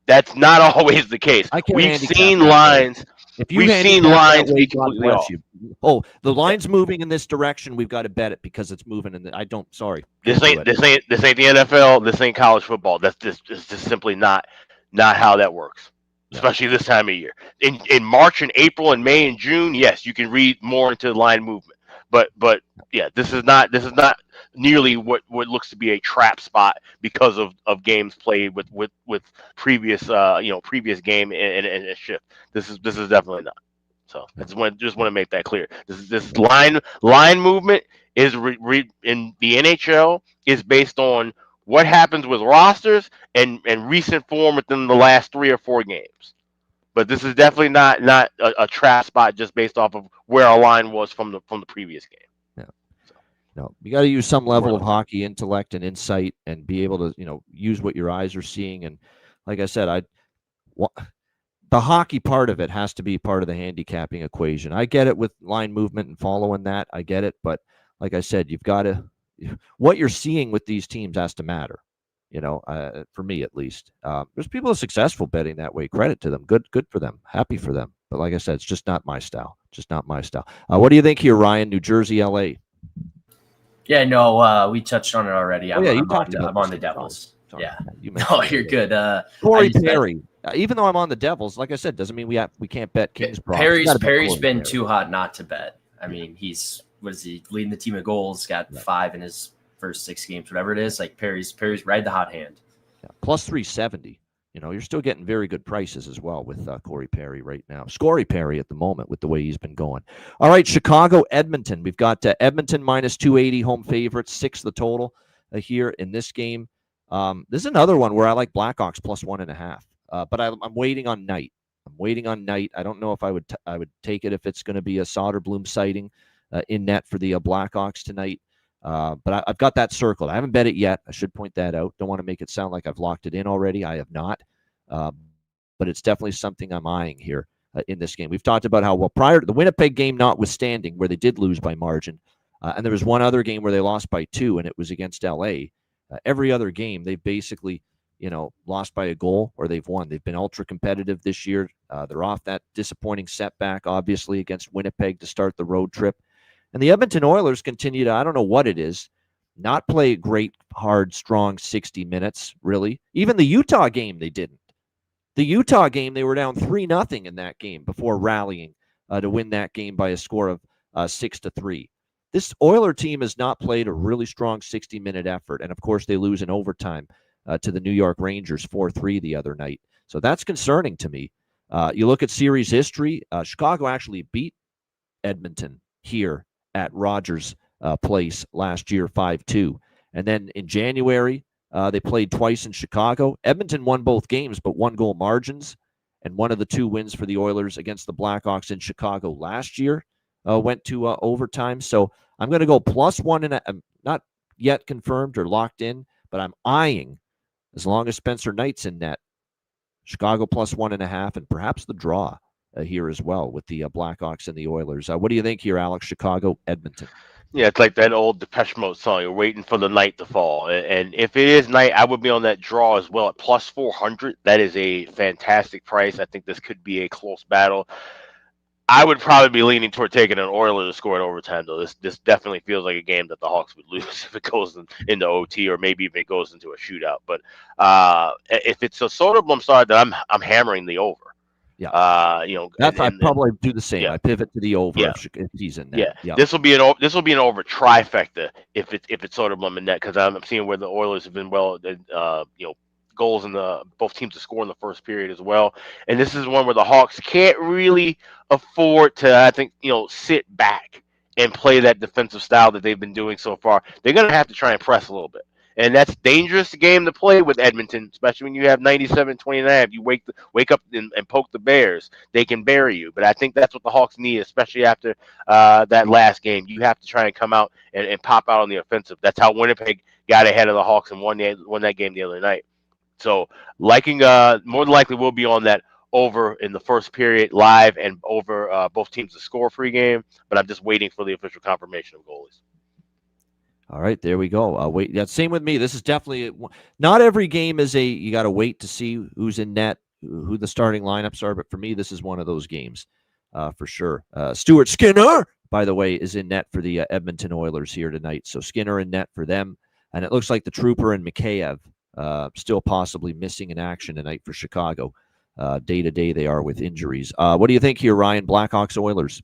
That's not always the case. We've seen lines. If you've seen lines be completely off. Oh, the line's moving in this direction. We've got to bet it because it's moving. And I don't. Sorry. This ain't the NFL. This ain't college football. That's just simply not how that works. Especially this time of year. In March and April and May and June, yes, you can read more into line movement. But yeah, this is not nearly what looks to be a trap spot because of games played with previous previous game and a shift. This is definitely not. So I just want to make that clear. This line movement is in the NHL is based on what happens with rosters and recent form within the last 3 or 4 games. But this is definitely not a trap spot just based off of where our line was from the previous game. Yeah. No, you got to use some level of hockey intellect and insight and be able to use what your eyes are seeing. And like I said, the hockey part of it has to be part of the handicapping equation. I get it with line movement and following that. I get it, but like I said, you've got to what you're seeing with these teams has to matter. For me at least. There's people who are successful betting that way. Credit to them. Good for them. Happy for them. But like I said, it's just not my style. What do you think here, Ryan? New Jersey, LA? Yeah, no, we touched on it already. I'm on the Devils. Sorry. Yeah. You're good. Corey Perry. Even though I'm on the Devils, like I said, doesn't mean we can't bet Kings. Perry's been too hot not to bet. I mean, he's leading the team in goals, got 5 in his first 6 games, whatever it is. Like Perry's ride the hot hand. Yeah, plus 370. You're still getting very good prices as well with Corey Perry right now. Scorey Perry at the moment with the way he's been going. All right, Chicago, Edmonton. We've got Edmonton minus 280 home favorites, 6 the total here in this game. This is another one where I like Blackhawks plus 1.5. But I'm waiting on Knight. I don't know if I would take it if it's going to be a Soderblom sighting in net for the Blackhawks tonight. But I've got that circled. I haven't bet it yet. I should point that out. Don't want to make it sound like I've locked it in already. I have not. But it's definitely something I'm eyeing here in this game. We've talked about how, prior to the Winnipeg game notwithstanding, where they did lose by margin, and there was one other game where they lost by 2, and it was against LA. Every other game, they've basically, lost by a goal or they've won. They've been ultra competitive this year. They're off that disappointing setback, obviously, against Winnipeg to start the road trip. And the Edmonton Oilers continue to, I don't know what it is, not play a great, hard, strong 60 minutes, really. Even the Utah game, they didn't. The Utah game, they were down 3-0 in that game before rallying to win that game by a score of 6-3. This Oiler team has not played a really strong 60-minute effort. And, of course, they lose in overtime to the New York Rangers 4-3 the other night. So that's concerning to me. You look at series history, Chicago actually beat Edmonton here at Rogers Place last year 5-2. And then in January, they played twice in Chicago. Edmonton won both games, but 1-goal margins. And one of the 2 wins for the Oilers against the Blackhawks in Chicago last year went to overtime. So I'm going to go plus 1.5. Not yet confirmed or locked in, but I'm eyeing, as long as Spencer Knight's in net, Chicago plus 1.5 and perhaps the draw here as well with the Blackhawks and the Oilers. What do you think here, Alex? Chicago, Edmonton. Yeah, it's like that old Depeche Mode song. You're waiting for the night to fall. And if it is night, I would be on that draw as well at plus 400. That is a fantastic price. I think this could be a close battle. I would probably be leaning toward taking an Oilers to score in overtime, though. This definitely feels like a game that the Hawks would lose if it goes into OT or maybe if it goes into a shootout. But if it's a Soderblom side, then I'm hammering the over. Yeah. That's I'd probably do the same. yeah. I pivot to the over Yeah. if he's in Yeah, there. Yeah. this will be an over trifecta if it's sort of on the net, because I'm seeing where the Oilers have been goals in the both teams to score in the first period as well, and this is one where the Hawks can't really afford to, I think, sit back and play that defensive style that they've been doing so far. They're gonna have to try and press a little bit. And that's a dangerous game to play with Edmonton, especially when you have 97-29. You wake up and poke the Bears, they can bury you. But I think that's what the Hawks need, especially after that last game. You have to try and come out and pop out on the offensive. That's how Winnipeg got ahead of the Hawks and won that game the other night. So more than likely we'll be on that over in the first period live and over both teams to score pregame. But I'm just waiting for the official confirmation of goalies. All right, there we go. Wait, yeah, same with me. This is definitely not every game is you got to wait to see who's in net, who the starting lineups are. But for me, this is one of those games for sure. Stuart Skinner, by the way, is in net for the Edmonton Oilers here tonight. So Skinner in net for them. And it looks like the Trooper and Mikheyev still possibly missing in action tonight for Chicago. Day to day they are with injuries. What do you think here, Ryan? Blackhawks Oilers?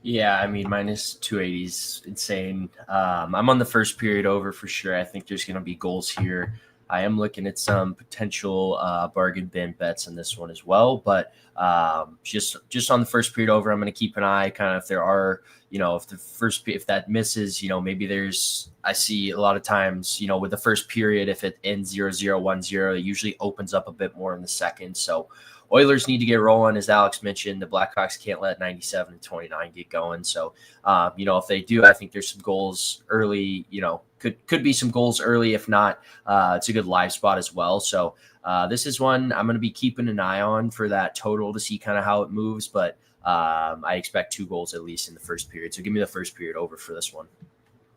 Yeah, I mean, minus 280 is insane. I'm on the first period over for sure. I think there's going to be goals here. I am looking at some potential bargain bin bets in this one as well. But just on the first period over, I'm going to keep an eye kind of if there are, if that misses, maybe I see a lot of times, with the first period, if it ends 0-0, 1-0, it usually opens up a bit more in the second. So Oilers need to get rolling. As Alex mentioned, the Blackhawks can't let 97-29 get going. So, if they do, I think there's some goals early, could be some goals early. If not, it's a good live spot as well. So this is one I'm going to be keeping an eye on for that total to see kind of how it moves. But I expect 2 goals at least in the first period. So give me the first period over for this one.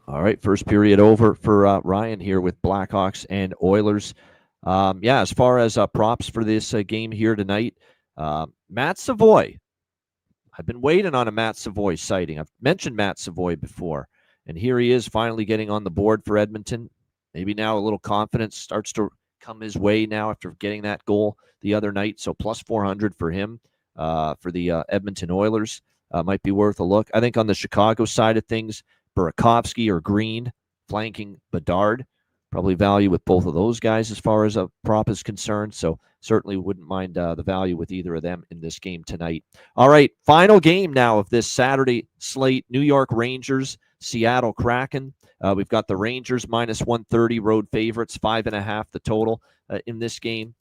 All right, first period over for Ryan here with Blackhawks and Oilers. As far as props for this game here tonight, Matt Savoy. I've been waiting on a Matt Savoy sighting. I've mentioned Matt Savoy before, and here he is finally getting on the board for Edmonton. Maybe now a little confidence starts to come his way now after getting that goal the other night. So plus 400 for him for the Edmonton Oilers might be worth a look. I think on the Chicago side of things, Burakovsky or Green flanking Bedard. Probably value with both of those guys as far as a prop is concerned. So certainly wouldn't mind the value with either of them in this game tonight. All right, final game now of this Saturday slate. New York Rangers, Seattle Kraken. We've got the Rangers minus 130 road favorites, 5.5 the total in this game.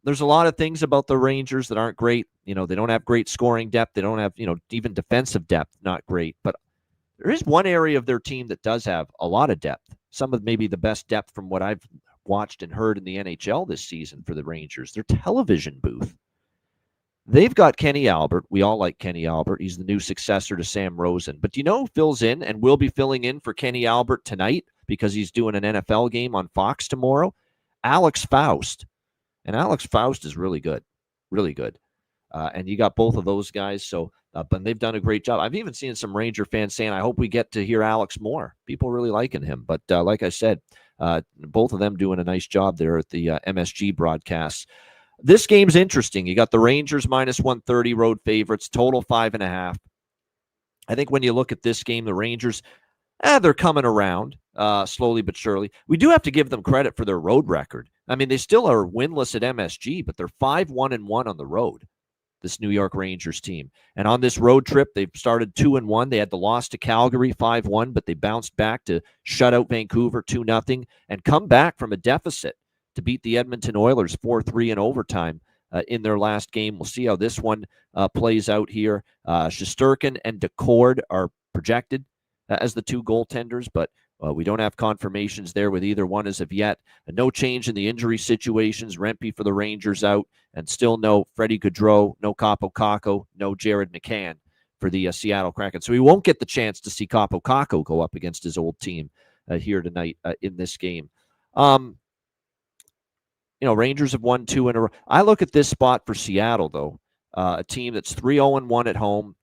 There's a lot of things about the Rangers that aren't great. They don't have great scoring depth. They don't have, even defensive depth, not great. But there is one area of their team that does have a lot of depth. Some of maybe the best depth from what I've watched and heard in the NHL this season for the Rangers. Their television booth. They've got Kenny Albert. We all like Kenny Albert. He's the new successor to Sam Rosen. But do you know who fills in and will be filling in for Kenny Albert tonight because he's doing an NFL game on Fox tomorrow? Alex Faust. And Alex Faust is really good. Really good. And you got both of those guys. So, but they've done a great job. I've even seen some Ranger fans saying, I hope we get to hear Alex more. People really liking him. But like I said, both of them doing a nice job there at the MSG broadcasts. This game's interesting. You got the Rangers minus 130 road favorites, total 5.5. I think when you look at this game, the Rangers, they're coming around slowly but surely. We do have to give them credit for their road record. I mean, they still are winless at MSG, but they're 5-1-1 on the road. This New York Rangers team. And on this road trip, they've started 2-1. They had the loss to Calgary 5-1, but they bounced back to shut out Vancouver 2-0 and come back from a deficit to beat the Edmonton Oilers 4-3 in overtime in their last game. We'll see how this one plays out here. Shesterkin and Decord are projected as the 2 goaltenders, but we don't have confirmations there with either one as of yet. And no change in the injury situations. Rempe for the Rangers out, and still no Freddie Gaudreau, no Capo Caco, no Jared McCann for the Seattle Kraken. So we won't get the chance to see Capo Caco go up against his old team here tonight in this game. Rangers have won 2 in a row. I look at this spot for Seattle, though, a team that's 3-0-1 at home.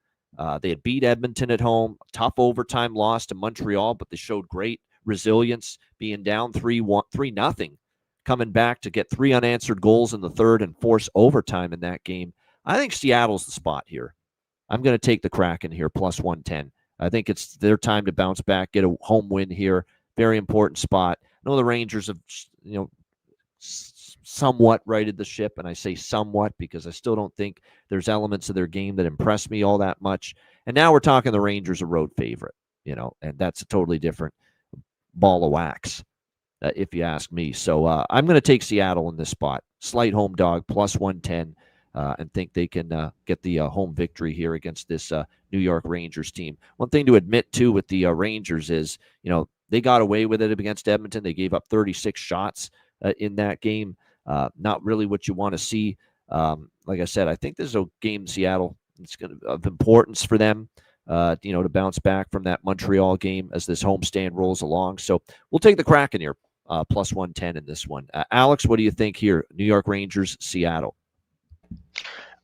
They had beat Edmonton at home, tough overtime loss to Montreal, but they showed great resilience, being down 3-0, coming back to get 3 unanswered goals in the third and force overtime in that game. I think Seattle's the spot here. I'm going to take the Kraken here, plus 110. I think it's their time to bounce back, get a home win here. Very important spot. I know the Rangers have, somewhat righted the ship, and I say somewhat because I still don't think there's elements of their game that impress me all that much. And now we're talking the Rangers a road favorite, and that's a totally different ball of wax, if you ask me. So I'm going to take Seattle in this spot. Slight home dog, plus 110, and think they can get the home victory here against this New York Rangers team. One thing to admit, too, with the Rangers is, they got away with it against Edmonton. They gave up 36 shots in that game. Not really what you want to see. Like I said, I think this is a game in Seattle. It's of importance for them, to bounce back from that Montreal game as this homestand rolls along. So we'll take the Kraken here, plus 110 in this one. Alex, what do you think here? New York Rangers, Seattle.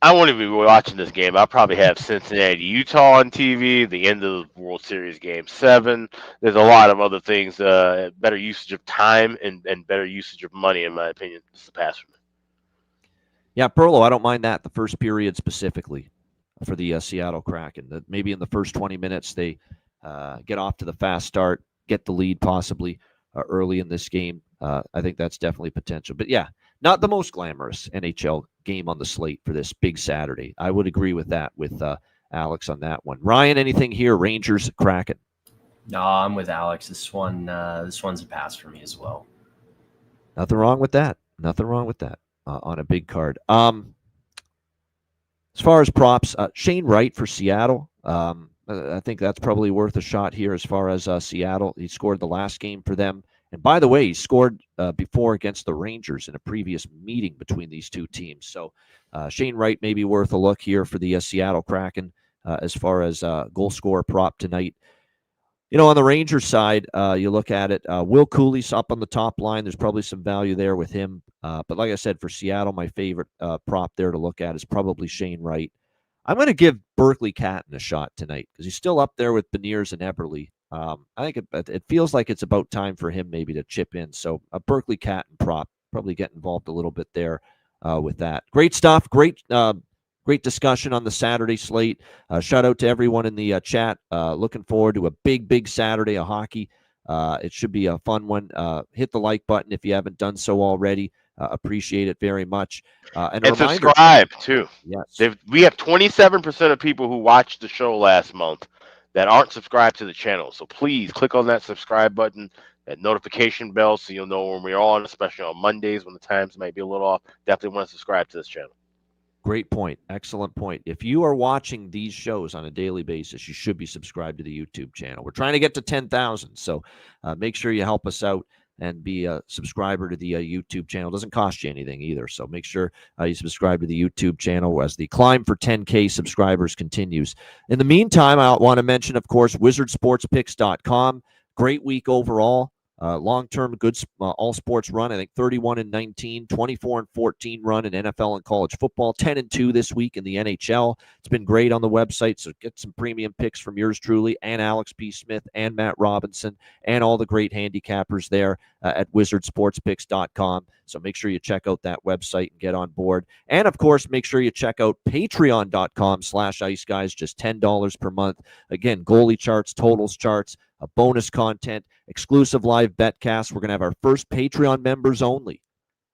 I won't even be watching this game. I'll probably have Cincinnati, Utah on TV, the end of the World Series Game 7. There's a lot of other things, better usage of time and better usage of money, in my opinion. This is a pass for me. Yeah, Perlo, I don't mind that, the first period specifically for the Seattle Kraken. That maybe in the first 20 minutes they get off to the fast start, get the lead possibly early in this game. I think that's definitely potential. But yeah, not the most glamorous NHL game on the slate for this big Saturday. I would agree with that with Alex on that one. Ryan, anything here? Rangers, Kraken. No, I'm with Alex. This one's a pass for me as well. Nothing wrong with that. Nothing wrong with that on a big card. As far as props, Shane Wright for Seattle. I think that's probably worth a shot here as far as Seattle. He scored the last game for them. And by the way, he scored before against the Rangers in a previous meeting between these two teams. So Shane Wright may be worth a look here for the Seattle Kraken as far as goal scorer prop tonight. On the Rangers side, you look at it, Will Cooley's up on the top line. There's probably some value there with him. But like I said, for Seattle, my favorite prop there to look at is probably Shane Wright. I'm going to give Berkeley Catton a shot tonight because he's still up there with Beniers and Eberle. I think it feels like it's about time for him maybe to chip in. So a Berkeley Catton prop, probably get involved a little bit there with that. Great stuff. Great discussion on the Saturday slate. Shout out to everyone in the chat. Looking forward to a big Saturday of hockey. It should be a fun one. Hit the like button if you haven't done so already. Appreciate it very much. And a reminder, subscribe too. Yes. We have 27% of people who watched the show last month that aren't subscribed to the channel. So please click on that subscribe button, that notification bell, so you'll know when we're on, especially on Mondays when the times might be a little off. Definitely want to subscribe to this channel. Great point. Excellent point. If you are watching these shows on a daily basis, you should be subscribed to the YouTube channel. We're trying to get to 10,000, so make sure you help us out and be a subscriber to the YouTube channel. It doesn't cost you anything either, so make sure you subscribe to the YouTube channel as the climb for 10K subscribers continues. In the meantime, I want to mention, of course, wizardsportspicks.com. Great week overall. Long-term good all sports run. I think 31-19, 24-14 run in NFL and college football, 10-2 this week in the NHL. It's been great on the website, so get some premium picks from yours truly and Alex P. Smith and Matt Robinson and all the great handicappers there at wizardsportspicks.com. So make sure you check out that website and get on board. And of course, make sure you check out patreon.com/iceguys, just $10 per month. Again, goalie charts, totals charts, bonus content, exclusive live betcast. We're going to have our first Patreon members only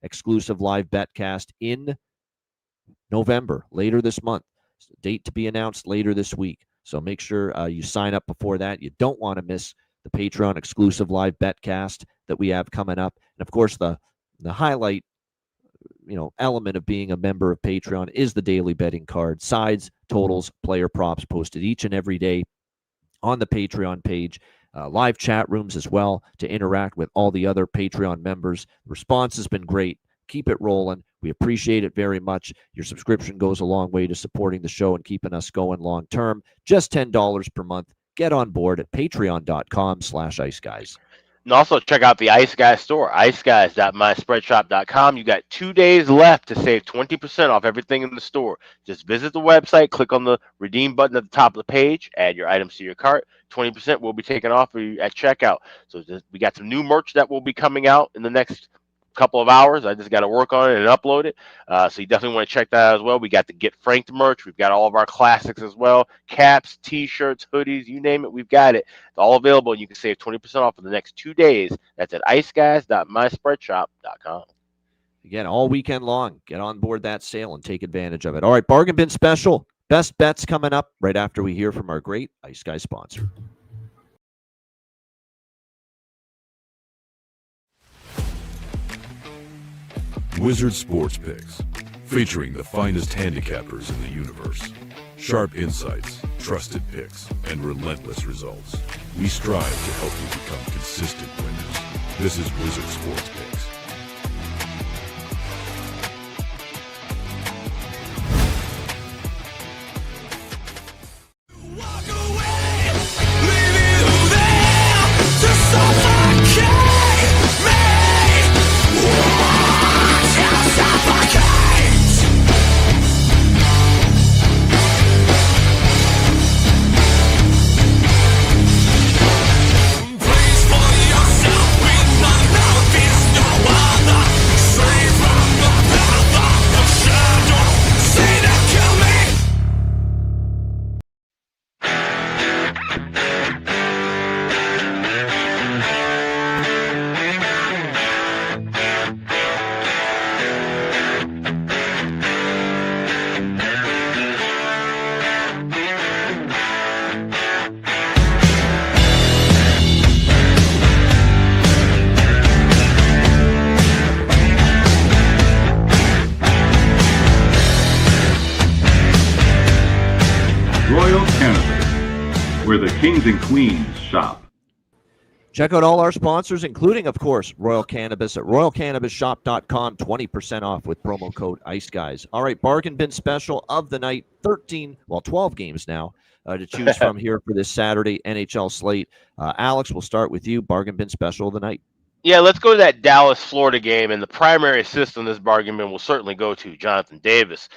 exclusive live betcast in November, later this month. Date to be announced later this week. So make sure you sign up before that. You don't want to miss the Patreon exclusive live betcast that we have coming up. And of course, the highlight element of being a member of Patreon is the daily betting card, sides, totals, player props posted each and every day on the Patreon page. Live chat rooms as well to interact with all the other Patreon members. The response has been great. Keep it rolling. We appreciate it very much. Your subscription goes a long way to supporting the show and keeping us going long term. Just $10 per month. Get on board at patreon.com/iceguys. And also check out the Ice Guys store, iceguys.myspreadshop.com. You got 2 days left to save 20% off everything in the store. Just visit the website, click on the redeem button at the top of the page, add your items to your cart. 20% will be taken off for you at checkout. So we got some new merch that will be coming out in the next couple of hours. I just got to work on it and upload it. So you definitely want to check that out as well. We got the Get Franked merch. We've got all of our classics as well. Caps, T-shirts, hoodies, you name it, we've got it. It's all available. You can save 20% off for the next 2 days. That's at iceguys.myspreadsshop.com. Again, all weekend long. Get on board that sale and take advantage of it. All right, Bargain Bin Special. Best bets coming up right after we hear from our great Ice Guy sponsor. Wizard Sports Picks, featuring the finest handicappers in the universe. Sharp insights, trusted picks, and relentless results. We strive to help you become consistent winners. This is Wizard Sports Picks. Where the kings and queens shop. Check out all our sponsors, including, of course, Royal Cannabis at royalcannabisshop.com, 20% off with promo code IceGuys. All right, Bargain Bin Special of the night, 12 games now to choose from here for this Saturday NHL slate. Alex, we'll start with you. Bargain Bin Special of the night. Yeah, let's go to that Dallas-Florida game, and the primary assist on this bargain bin will certainly go to Jonathan Davis.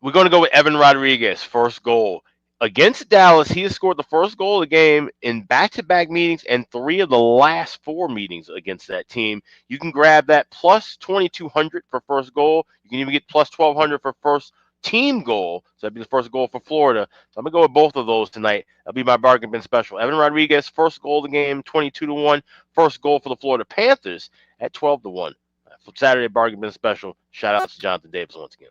We're going to go with Evan Rodriguez, first goal. Against Dallas, he has scored the first goal of the game in back-to-back meetings and 3 of the last 4 meetings against that team. You can grab that plus 2,200 for first goal. You can even get plus 1,200 for first team goal. So that'd be the first goal for Florida. So I'm going to go with both of those tonight. That'll be my bargain bin special. Evan Rodriguez, first goal of the game, 22-1. First goal for the Florida Panthers at 12-1. For Saturday bargain bin special, shout out to Jonathan Davis once again.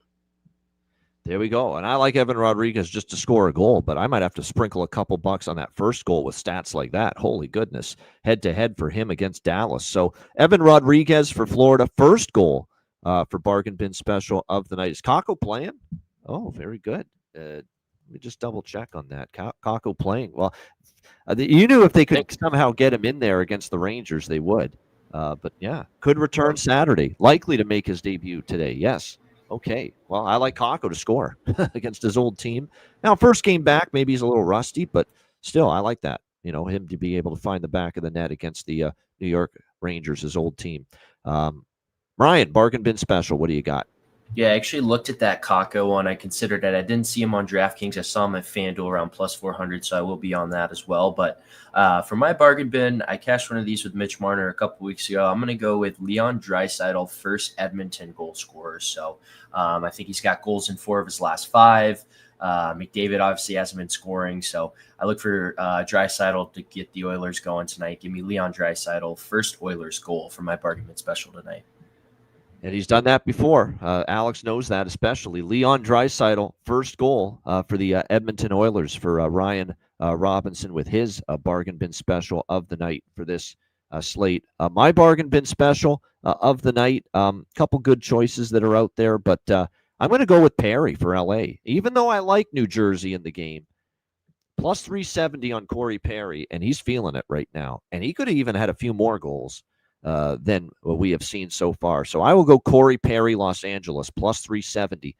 There we go. And I like Evan Rodriguez just to score a goal, but I might have to sprinkle a couple bucks on that first goal with stats like that. Holy goodness. Head-to-head for him against Dallas. So Evan Rodriguez for Florida, first goal for Bargain Bin Special of the night. Is Kakko playing? Oh, very good. Let me just double-check on that. Kakko playing. Well, you knew if they could somehow get him in there against the Rangers, they would. But, yeah, could return Saturday. Likely to make his debut today, yes. Okay, well, I like Kakko to score against his old team. Now, first game back, maybe he's a little rusty, but still, I like that. You know, him to be able to find the back of the net against the New York Rangers, his old team. Ryan, Bargain Bin Special, what do you got? Yeah, I actually looked at that Kakko one. I considered it. I didn't see him on DraftKings. I saw him at FanDuel around plus 400, so I will be on that as well. But for my bargain bin, I cashed one of these with Mitch Marner a couple weeks ago. I'm going to go with Leon Draisaitl, first Edmonton goal scorer. So I think he's got goals in 4 of his last 5. McDavid obviously hasn't been scoring, so I look for Draisaitl to get the Oilers going tonight. Give me Leon Draisaitl, first Oilers goal for my bargain bin special tonight. And he's done that before. Alex knows that especially. Leon Draisaitl, first goal for the Edmonton Oilers for Ryan Robinson with his bargain bin special of the night for this slate. My bargain bin special of the night, couple good choices that are out there, but I'm going to go with Perry for LA. Even though I like New Jersey in the game, plus 370 on Corey Perry, and he's feeling it right now. And he could have even had a few more goals than what we have seen so far. So I will go Corey Perry, Los Angeles, plus 370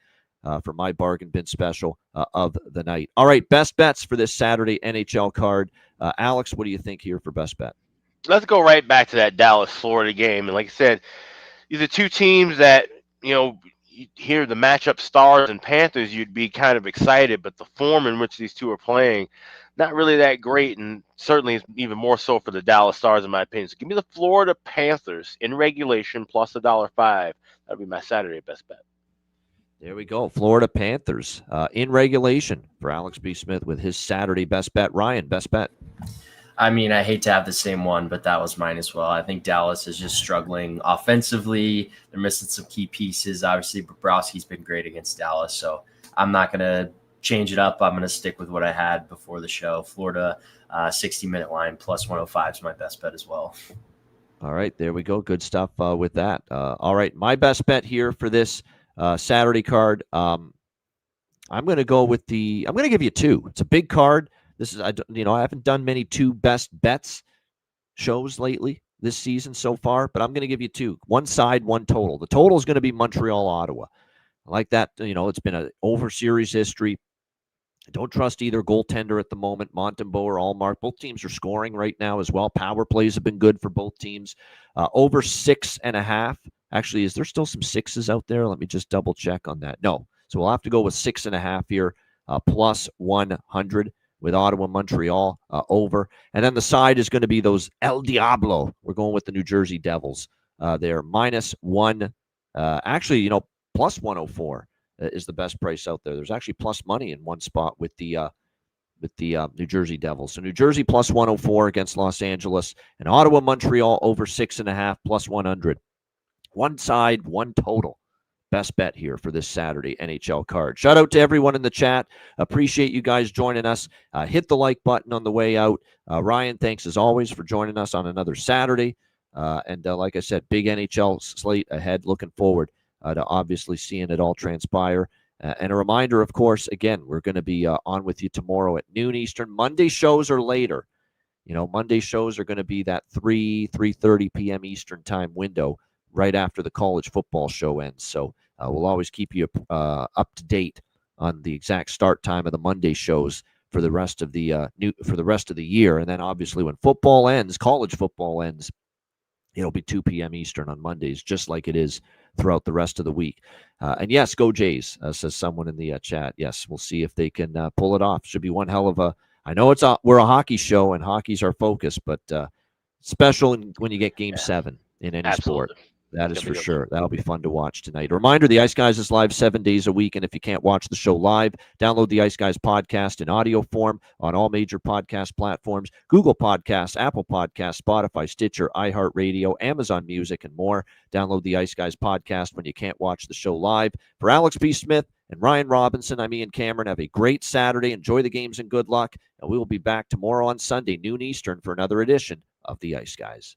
for my bargain bin special of the night. All right, best bets for this Saturday NHL card. Alex, what do you think here for best bet? Let's go right back to that Dallas-Florida game. And like I said, these are two teams that, you know, you hear the matchup Stars and Panthers, you'd be kind of excited, but the form in which these two are playing, not really that great, and certainly even more so for the Dallas Stars, in my opinion. So give me the Florida Panthers in regulation plus $1.05. That'll be my Saturday best bet. There we go. Florida Panthers in regulation for Alex B. Smith with his Saturday best bet. Ryan, best bet. I mean, I hate to have the same one, but that was mine as well. I think Dallas is just struggling offensively. They're missing some key pieces. Obviously, Bobrovsky's been great against Dallas, so I'm not going to change it up. I'm going to stick with what I had before the show. Florida 60-minute line plus 105 is my best bet as well. All right, there we go. Good stuff with that. All right, my best bet here for this Saturday card. I'm going to go with I'm going to give you two. It's a big card. This is, I haven't done many two best bets shows lately this season so far, but I'm going to give you two. One side, one total. The total is going to be Montreal-Ottawa. I like that. It's been an over series history. I don't trust either goaltender at the moment. Montembeault or Allmark. Both teams are scoring right now as well. Power plays have been good for both teams. Over 6.5. Actually, is there still some sixes out there? Let me just double check on that. No. So we'll have to go with 6.5 here, plus 100 with Ottawa, Montreal over. And then the side is going to be those El Diablo. We're going with the New Jersey Devils. They're minus one. Plus 104 is the best price out there. There's actually plus money in one spot with the New Jersey Devils. So New Jersey plus 104 against Los Angeles, and Ottawa, Montreal over 6.5 plus 100. One side, one total. Best bet here for this Saturday NHL card. Shout out to everyone in the chat. Appreciate you guys joining us. Hit the like button on the way out. Ryan, thanks as always for joining us on another Saturday. And like I said, big NHL slate ahead. Looking forward to obviously seeing it all transpire. And a reminder, of course, again, we're going to be on with you tomorrow at noon Eastern. Monday shows are later. Monday shows are going to be that 3:30 p.m. Eastern time window right after the college football show ends. So we'll always keep you up to date on the exact start time of the Monday shows for the rest of the year. And then obviously when football ends, college football ends, it'll be 2 p.m. Eastern on Mondays, just like it is throughout the rest of the week. And yes, go Jays, says someone in the chat. Yes, we'll see if they can pull it off. Should be one hell of a. I know we're a hockey show and hockey's our focus, but special when you get Game 7 in any sport. That is for sure. That'll be fun to watch tonight. A reminder, the Ice Guys is live 7 days a week, and if you can't watch the show live, download the Ice Guys podcast in audio form on all major podcast platforms, Google Podcasts, Apple Podcasts, Spotify, Stitcher, iHeartRadio, Amazon Music, and more. Download the Ice Guys podcast when you can't watch the show live. For Alex B. Smith and Ryan Robinson, I'm Ian Cameron. Have a great Saturday. Enjoy the games and good luck, and we will be back tomorrow on Sunday, noon Eastern, for another edition of the Ice Guys.